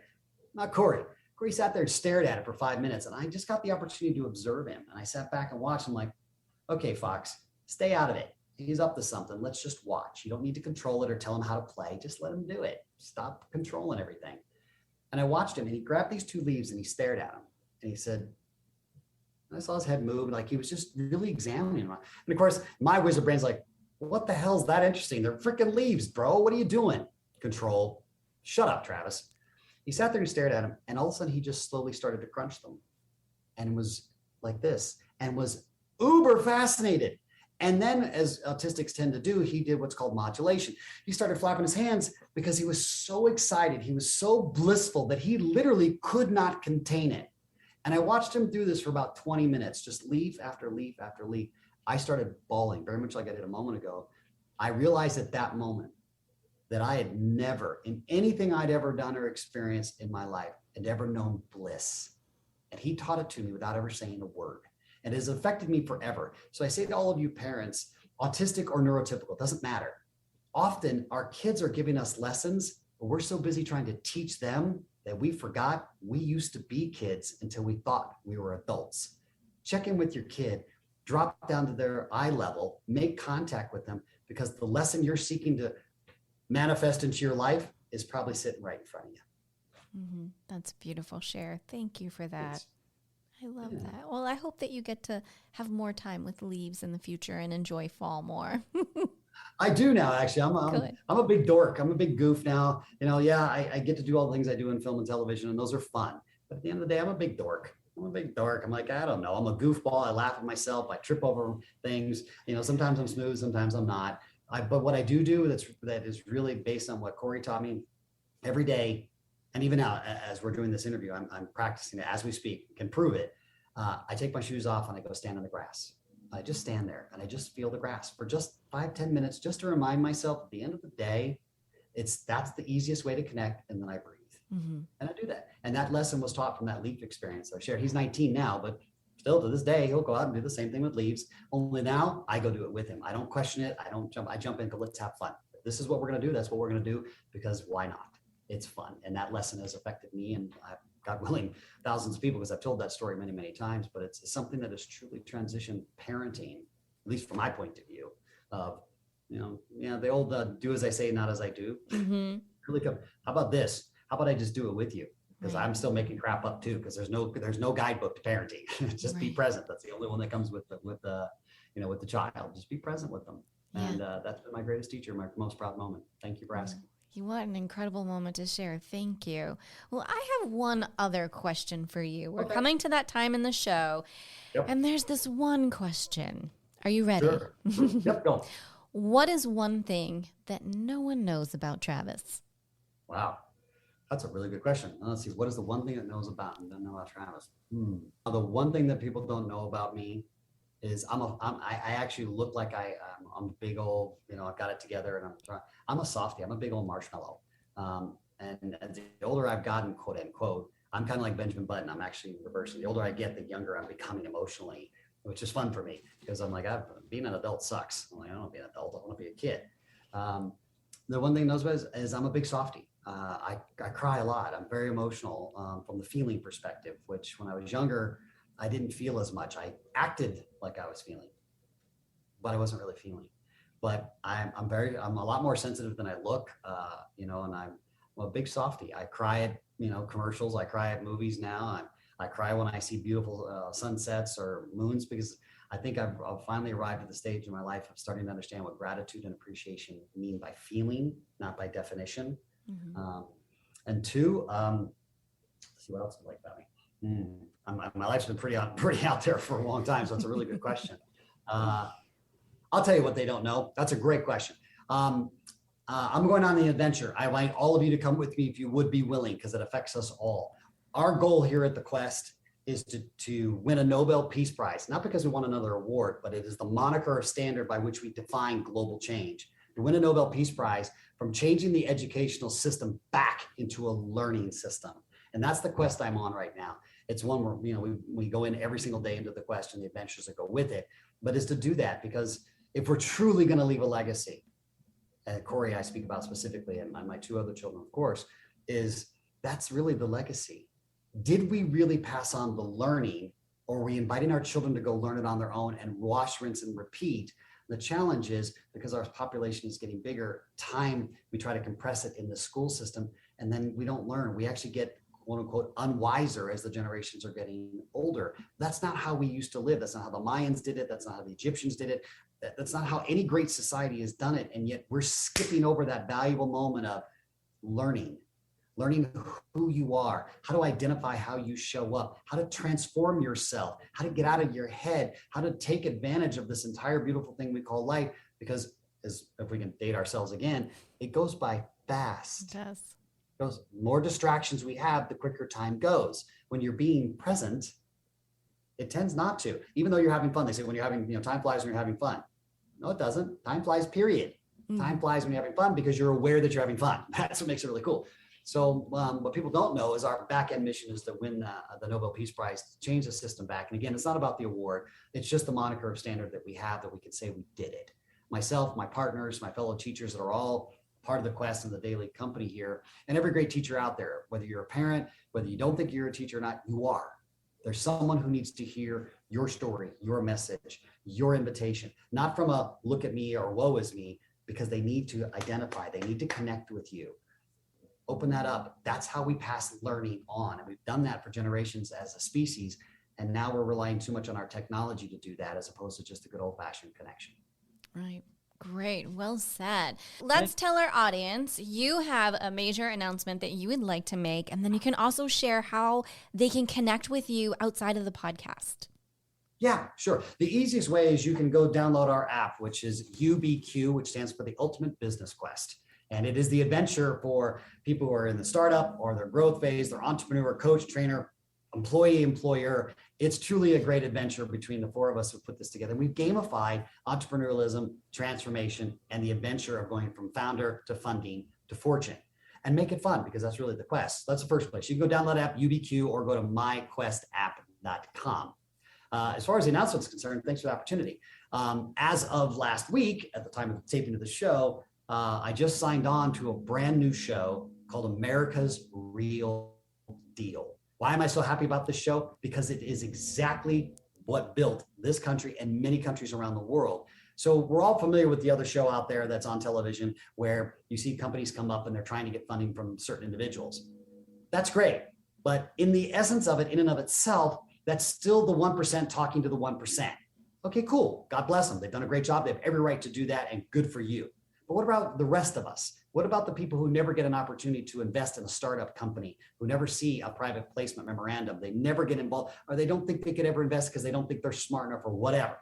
Not Corey. Corey sat there and stared at it for 5 minutes, and I just got the opportunity to observe him. And I sat back and watched him like, okay, Fox, stay out of it. He's up to something. Let's just watch. You don't need to control it or tell him how to play. Just let him do it. Stop controlling everything. And I watched him, and he grabbed these 2 leaves and he stared at them. And he said, I saw his head move, like he was just really examining them. And of course, my wizard brain's like, what the hell's that interesting? They're freaking leaves, bro. What are you doing? Control. Shut up, Travis. He sat there and stared at him, and all of a sudden he just slowly started to crunch them and was like this and was uber fascinated. And then, as autistics tend to do, he did what's called modulation. He started flapping his hands because he was so excited. He was so blissful that he literally could not contain it. And I watched him do this for about 20 minutes, just leaf after leaf after leaf. I started bawling, very much like I did a moment ago. I realized at that moment that I had never, in anything I'd ever done or experienced in my life, had ever known bliss. And he taught it to me without ever saying a word. And it has affected me forever. So I say to all of you parents, autistic or neurotypical, doesn't matter. Often our kids are giving us lessons, but we're so busy trying to teach them that we forgot we used to be kids until we thought we were adults. Check in with your kid, drop down to their eye level, make contact with them, because the lesson you're seeking to manifest into your life is probably sitting right in front of you. Mm-hmm. That's a beautiful share. Thank you for that. Yes. I love that. Well, I hope that you get to have more time with leaves in the future and enjoy fall more. I do now, actually. I'm a big dork. I'm a big goof now. I get to do all the things I do in film and television, and those are fun. But at the end of the day, I'm a big dork. I'm like, I don't know. I'm a goofball. I laugh at myself. I trip over things. Sometimes I'm smooth, sometimes I'm not. But what I do that is really based on what Corey taught me every day. And even now, as we're doing this interview, I'm practicing it as we speak, can prove it. I take my shoes off and I go stand on the grass. I just stand there and I just feel the grass for just 5-10 minutes, just to remind myself at the end of the day, that's the easiest way to connect. And then I breathe. Mm-hmm. And I do that. And that lesson was taught from that leaf experience I shared. He's 19 now, but still to this day, he'll go out and do the same thing with leaves. Only now I go do it with him. I don't question it. I don't jump. I jump in, let's have fun. If this is what we're going to do. That's what we're going to do, because why not? It's fun. And that lesson has affected me, and God willing, thousands of people, because I've told that story many, many times, but it's something that has truly transitioned parenting, at least from my point of view, of, the old do as I say, not as I do. Mm-hmm. Really come. How about this? How about I just do it with you? Because I'm still making crap up too, because there's no guidebook to parenting. Just be present. That's the only one that comes with the child. Just be present with them. Yeah. And that's been my greatest teacher, my most proud moment. Thank you for asking. What an incredible moment to share. Thank you. Well, I have one other question for you. We're coming to that time in the show, and there's this one question. Are you ready? Sure. Yep, go. What is one thing that no one knows about Travis? Wow. That's a really good question. Let's see. What is the one thing that knows about and don't know about Travis? The one thing that people don't know about me is I actually look like I'm a big old, I've got it together, and I'm a softie. I'm a big old marshmallow. And the older I've gotten, quote unquote, I'm kind of like Benjamin Button. I'm actually reversing. The older I get, the younger I'm becoming emotionally, which is fun for me, because I'm like, being an adult sucks. I'm like, I don't want to be an adult. I want to be a kid. The one thing knows about is I'm a big softie. I cry a lot. I'm very emotional from the feeling perspective, which when I was younger, I didn't feel as much. I acted like I was feeling, but I wasn't really feeling. But I'm a lot more sensitive than I look, and I'm a big softie. I cry at, commercials. I cry at movies now. I cry when I see beautiful sunsets or moons, because I think I've finally arrived at the stage in my life of starting to understand what gratitude and appreciation mean by feeling, not by definition. Mm-hmm. And two, let's see what else you like about me. My life's been pretty out there for a long time, so it's a really good question. I'll tell you what they don't know. That's a great question. I'm going on the adventure. I invite all of you to come with me if you would be willing, because it affects us all. Our goal here at the Quest is to win a Nobel Peace Prize, not because we won another award, but it is the moniker or standard by which we define global change. To win a Nobel Peace Prize from changing the educational system back into a learning system. And that's the quest I'm on right now. It's one where, we go in every single day into the quest and the adventures that go with it, but is to do that, because if we're truly going to leave a legacy, and Corey I speak about specifically, and my two other children, of course, that's really the legacy. Did we really pass on the learning, or are we inviting our children to go learn it on their own and wash, rinse, and repeat? The challenge is, because our population is getting bigger, we try to compress it in the school system, and then we don't learn. We actually get, quote unquote, unwiser as the generations are getting older. That's not how we used to live. That's not how the Mayans did it. That's not how the Egyptians did it. That's not how any great society has done it. And yet we're skipping over that valuable moment of learning who you are, how to identify how you show up, how to transform yourself, how to get out of your head, how to take advantage of this entire beautiful thing we call life. Because if we can date ourselves again, it goes by fast. It does. Goes, more distractions we have, the quicker time goes. When you're being present, it tends not to. Even though you're having fun, they say when you're having, time flies when you're having fun. No, it doesn't. Time flies, period. Time flies when you're having fun because you're aware that you're having fun. That's what makes it really cool. So what people don't know is our back end mission is to win the Nobel Peace Prize, to change the system back. And again, it's not about the award. It's just the moniker of standard that we have, that we can say we did it. Myself, my partners, my fellow teachers that are all part of the Quest and the daily company here, and every great teacher out there, whether you're a parent, whether you don't think you're a teacher or not, you are. There's someone who needs to hear your story, your message, your invitation, not from a look at me or woe is me, because they need to identify, they need to connect with you. Open that up. That's how we pass learning on. And we've done that for generations as a species. And now we're relying too much on our technology to do that, as opposed to just a good old fashioned connection. Right. Great. Well said. Let's tell our audience, you have a major announcement that you would like to make, and then you can also share how they can connect with you outside of the podcast. Yeah, sure. The easiest way is you can go download our app, which is UBQ, which stands for the Ultimate Business Quest. And it is the adventure for people who are in the startup or their growth phase, their entrepreneur, coach, trainer, employee, employer. It's truly a great adventure between the four of us who put this together. We've gamified entrepreneurialism, transformation, and the adventure of going from founder to funding to fortune, and make it fun, because that's really the quest. That's the first place. You can go download the app UBQ or go to myquestapp.com. As far as the announcement is concerned, thanks for the opportunity. As of last week, at the time of taping of the show, I just signed on to a brand new show called America's Real Deal. Why am I so happy about this show? Because it is exactly what built this country and many countries around the world. So we're all familiar with the other show out there that's on television, where you see companies come up and they're trying to get funding from certain individuals. That's great. But in the essence of it, in and of itself, that's still the 1% talking to the 1%. Okay, cool. God bless them. They've done a great job. They have every right to do that, and good for you. But what about the rest of us? What about the people who never get an opportunity to invest in a startup company, who never see a private placement memorandum? They never get involved, or they don't think they could ever invest because they don't think they're smart enough or whatever.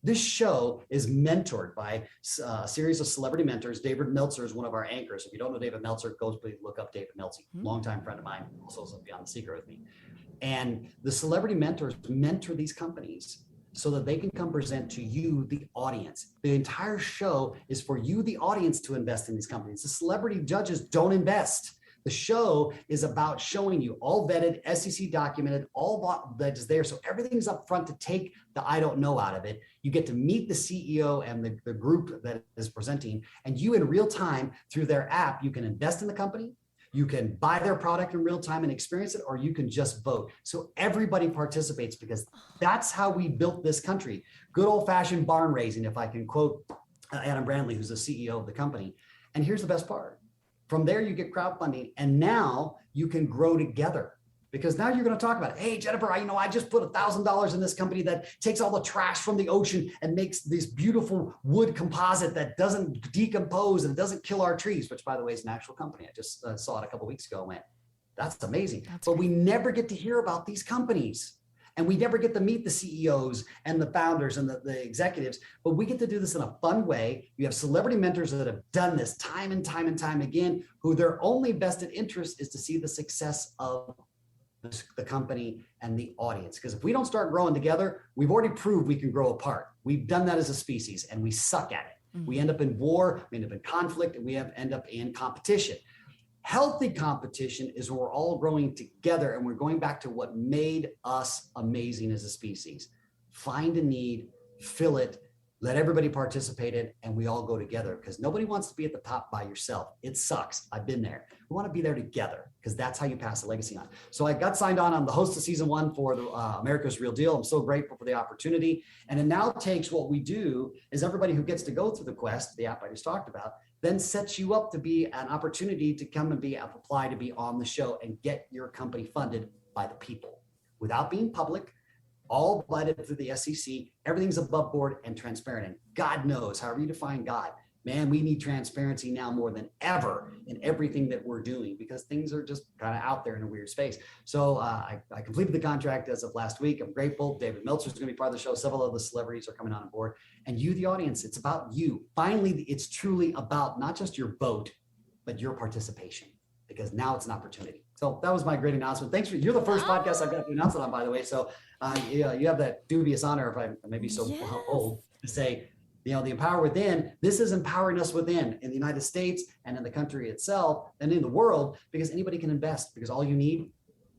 This show is mentored by a series of celebrity mentors. David Meltzer is one of our anchors. If you don't know David Meltzer, go please look up David Meltzer, longtime friend of mine, also Beyond the Secret with me. And the celebrity mentors mentor these companies so that they can come present to you, the audience. The entire show is for you, the audience, to invest in these companies. The celebrity judges don't invest. The show is about showing you, all vetted, SEC documented, all that is there. So everything's up front to take the I don't know out of it. You get to meet the CEO and the group that is presenting, and you in real time through their app, you can invest in the company. You can buy their product in real time and experience it, or you can just vote. So everybody participates, because that's how we built this country. Good old fashioned barn raising, if I can quote Adam Brandley, who's the CEO of the company. And here's the best part. From there, you get crowdfunding, and now you can grow together. Because now you're going to talk about it. Hey, Jennifer, I just put $1,000 in this company that takes all the trash from the ocean and makes this beautiful wood composite that doesn't decompose and doesn't kill our trees, which, by the way, is an actual company. I just saw it a couple of weeks ago and went, that's amazing. But we never get to hear about these companies. And we never get to meet the CEOs and the founders and the executives, but we get to do this in a fun way. You have celebrity mentors that have done this time and time and time again, who their only vested interest is to see the success of the company and the audience. Because if we don't start growing together, we've already proved we can grow apart. We've done that as a species and we suck at it. We end up in war, we end up in conflict, and we end up in competition. Healthy competition is when we're all growing together and we're going back to what made us amazing as a species. Find a need, fill it, let everybody participate in, and we all go together, because nobody wants to be at the top by yourself. It sucks. I've been there. We want to be there together, because that's how you pass the legacy on. So I got signed on. I'm the host of season 1 for the America's Real Deal. I'm so grateful for the opportunity. And it now takes, what we do is everybody who gets to go through the quest, the app I just talked about, then sets you up to be an opportunity to come and apply to be on the show and get your company funded by the people without being public, all blooded through the SEC. Everything's above board and transparent. And God knows, however you define God, man, we need transparency now more than ever in everything that we're doing, because things are just kind of out there in a weird space. So I completed the contract as of last week. I'm grateful. David Meltzer is going to be part of the show. Several of the celebrities are coming on board. And you, the audience, it's about you. Finally, it's truly about not just your vote, but your participation, because now it's an opportunity. So that was my great announcement. Thanks you're the first podcast I've got to announce it on, by the way. So you have that dubious honor, if I may be so old, to say, the Empower Within, this is empowering us within in the United States and in the country itself and in the world, because anybody can invest, because all you need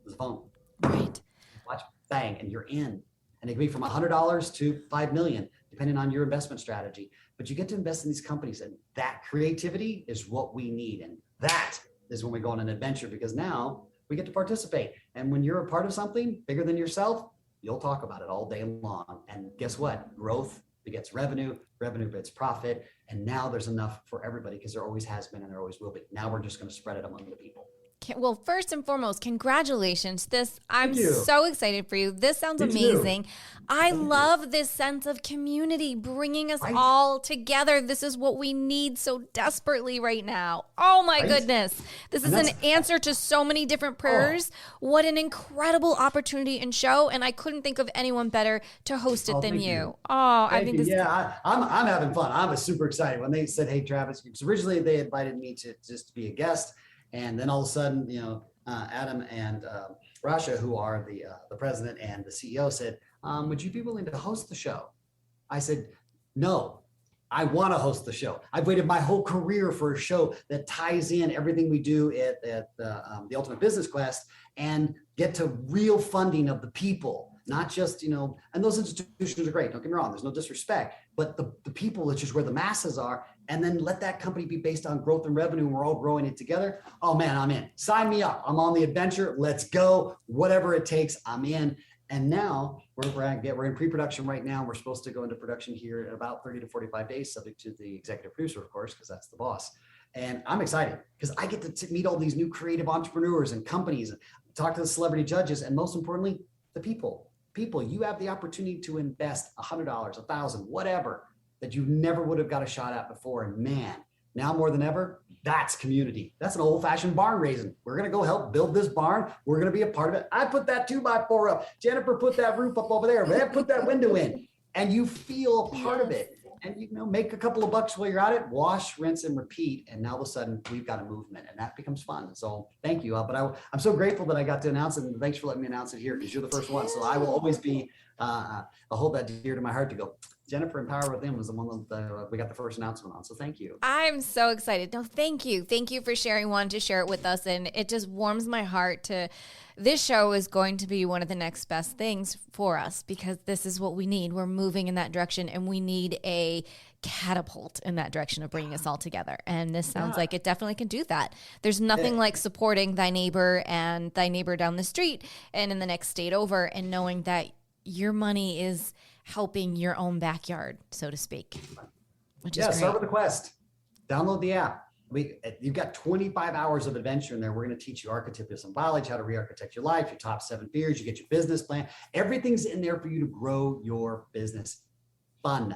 is a phone. Right. Watch, bang, and you're in. And it can be from $100 to $5 million, depending on your investment strategy. But you get to invest in these companies, and that creativity is what we need. And that is when we go on an adventure, because now we get to participate. And when you're a part of something bigger than yourself, you'll talk about it all day long. And guess what? Growth begets revenue, revenue begets profit. And now there's enough for everybody, because there always has been and there always will be. Now we're just going to spread it among the people. Well, first and foremost, congratulations. I'm so excited for you. This sounds amazing. I love this sense of community, bringing us all together. This is what we need so desperately right now. Oh my goodness. This is an answer to so many different prayers. What an incredible opportunity and show. And I couldn't think of anyone better to host it than you. I think this. Yeah, I'm having fun. I was super excited when they said, hey, Travis, because originally they invited me to just be a guest. And then all of a sudden, Adam and Rasha, who are the president and the CEO, said, would you be willing to host the show? I said, no, I want to host the show. I've waited my whole career for a show that ties in everything we do at the Ultimate Business Quest and get to real funding of the people. Not just, and those institutions are great. Don't get me wrong. There's no disrespect, but the people, which is where the masses are, and then let that company be based on growth and revenue, and we're all growing it together. Oh man, I'm in. Sign me up. I'm on the adventure. Let's go. Whatever it takes, I'm in. And now we're in pre-production right now. We're supposed to go into production here in about 30 to 45 days, subject to the executive producer, of course, because that's the boss. And I'm excited because I get to meet all these new creative entrepreneurs and companies and talk to the celebrity judges, and most importantly, the people. You have the opportunity to invest $100, $1,000, whatever, that you never would have got a shot at before. And man, now more than ever, that's community. That's an old-fashioned barn raising. We're going to go help build this barn. We're going to be a part of it. I put that 2x4 up. Jennifer put that roof up over there. Put that window in. And you feel a part of it. And make a couple of bucks while you're at it, wash, rinse, and repeat. And now all of a sudden we've got a movement, and that becomes fun. So thank you. But I'm so grateful that I got to announce it, and thanks for letting me announce it here, because you're the first one. So I will always be, I'll hold that dear to my heart to go. Jennifer Empower Within was the one that we got the first announcement on. So thank you. I'm so excited. No, thank you. Thank you for wanting to share it with us. And it just warms my heart this show is going to be one of the next best things for us, because this is what we need. We're moving in that direction, and we need a catapult in that direction of bringing us all together. And this sounds like it definitely can do that. There's nothing like supporting thy neighbor and thy neighbor down the street and in the next state over, and knowing that your money is helping your own backyard, so to speak. Which is great. Start with the Quest. Download the app. You've got 25 hours of adventure in there. We're going to teach you archetypal symbology, how to re-architect your life, your top 7 fears. You get your business plan. Everything's in there for you to grow your business. Fun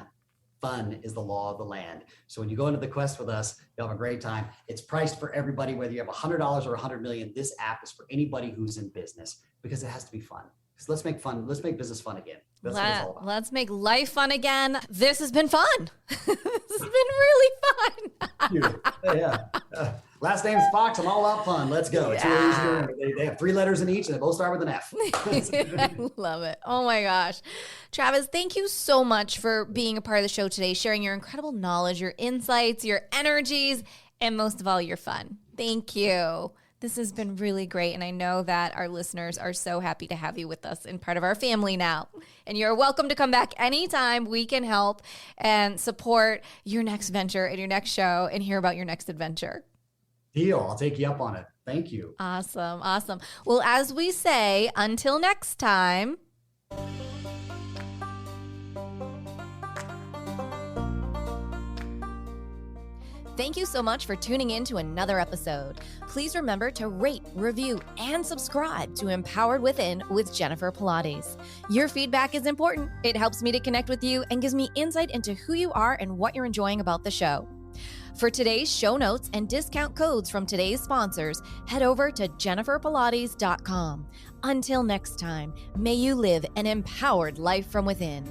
is the law of the land. So when you go into the quest with us, you'll have a great time. It's priced for everybody, whether you have $100 or $100 million. This app is for anybody who's in business because it has to be fun. So let's make business fun again. That's what it's all about. Let's make life fun again. This has been fun. This has been really fun. Yeah. Last name's Fox. I'm all out fun. Let's go. Yeah. They have 3 letters in each, and they both start with an F. I love it. Oh my gosh. Travis, thank you so much for being a part of the show today, sharing your incredible knowledge, your insights, your energies, and most of all, your fun. Thank you. This has been really great, and I know that our listeners are so happy to have you with us and part of our family now. And you're welcome to come back anytime. We can help and support your next venture and your next show and hear about your next adventure. Deal. I'll take you up on it. Thank you. Awesome. Well, as we say, until next time. Thank you so much for tuning in to another episode. Please remember to rate, review, and subscribe to Empowered Within with Jennifer Pilates. Your feedback is important. It helps me to connect with you and gives me insight into who you are and what you're enjoying about the show. For today's show notes and discount codes from today's sponsors, head over to jenniferpilates.com. Until next time, may you live an empowered life from within.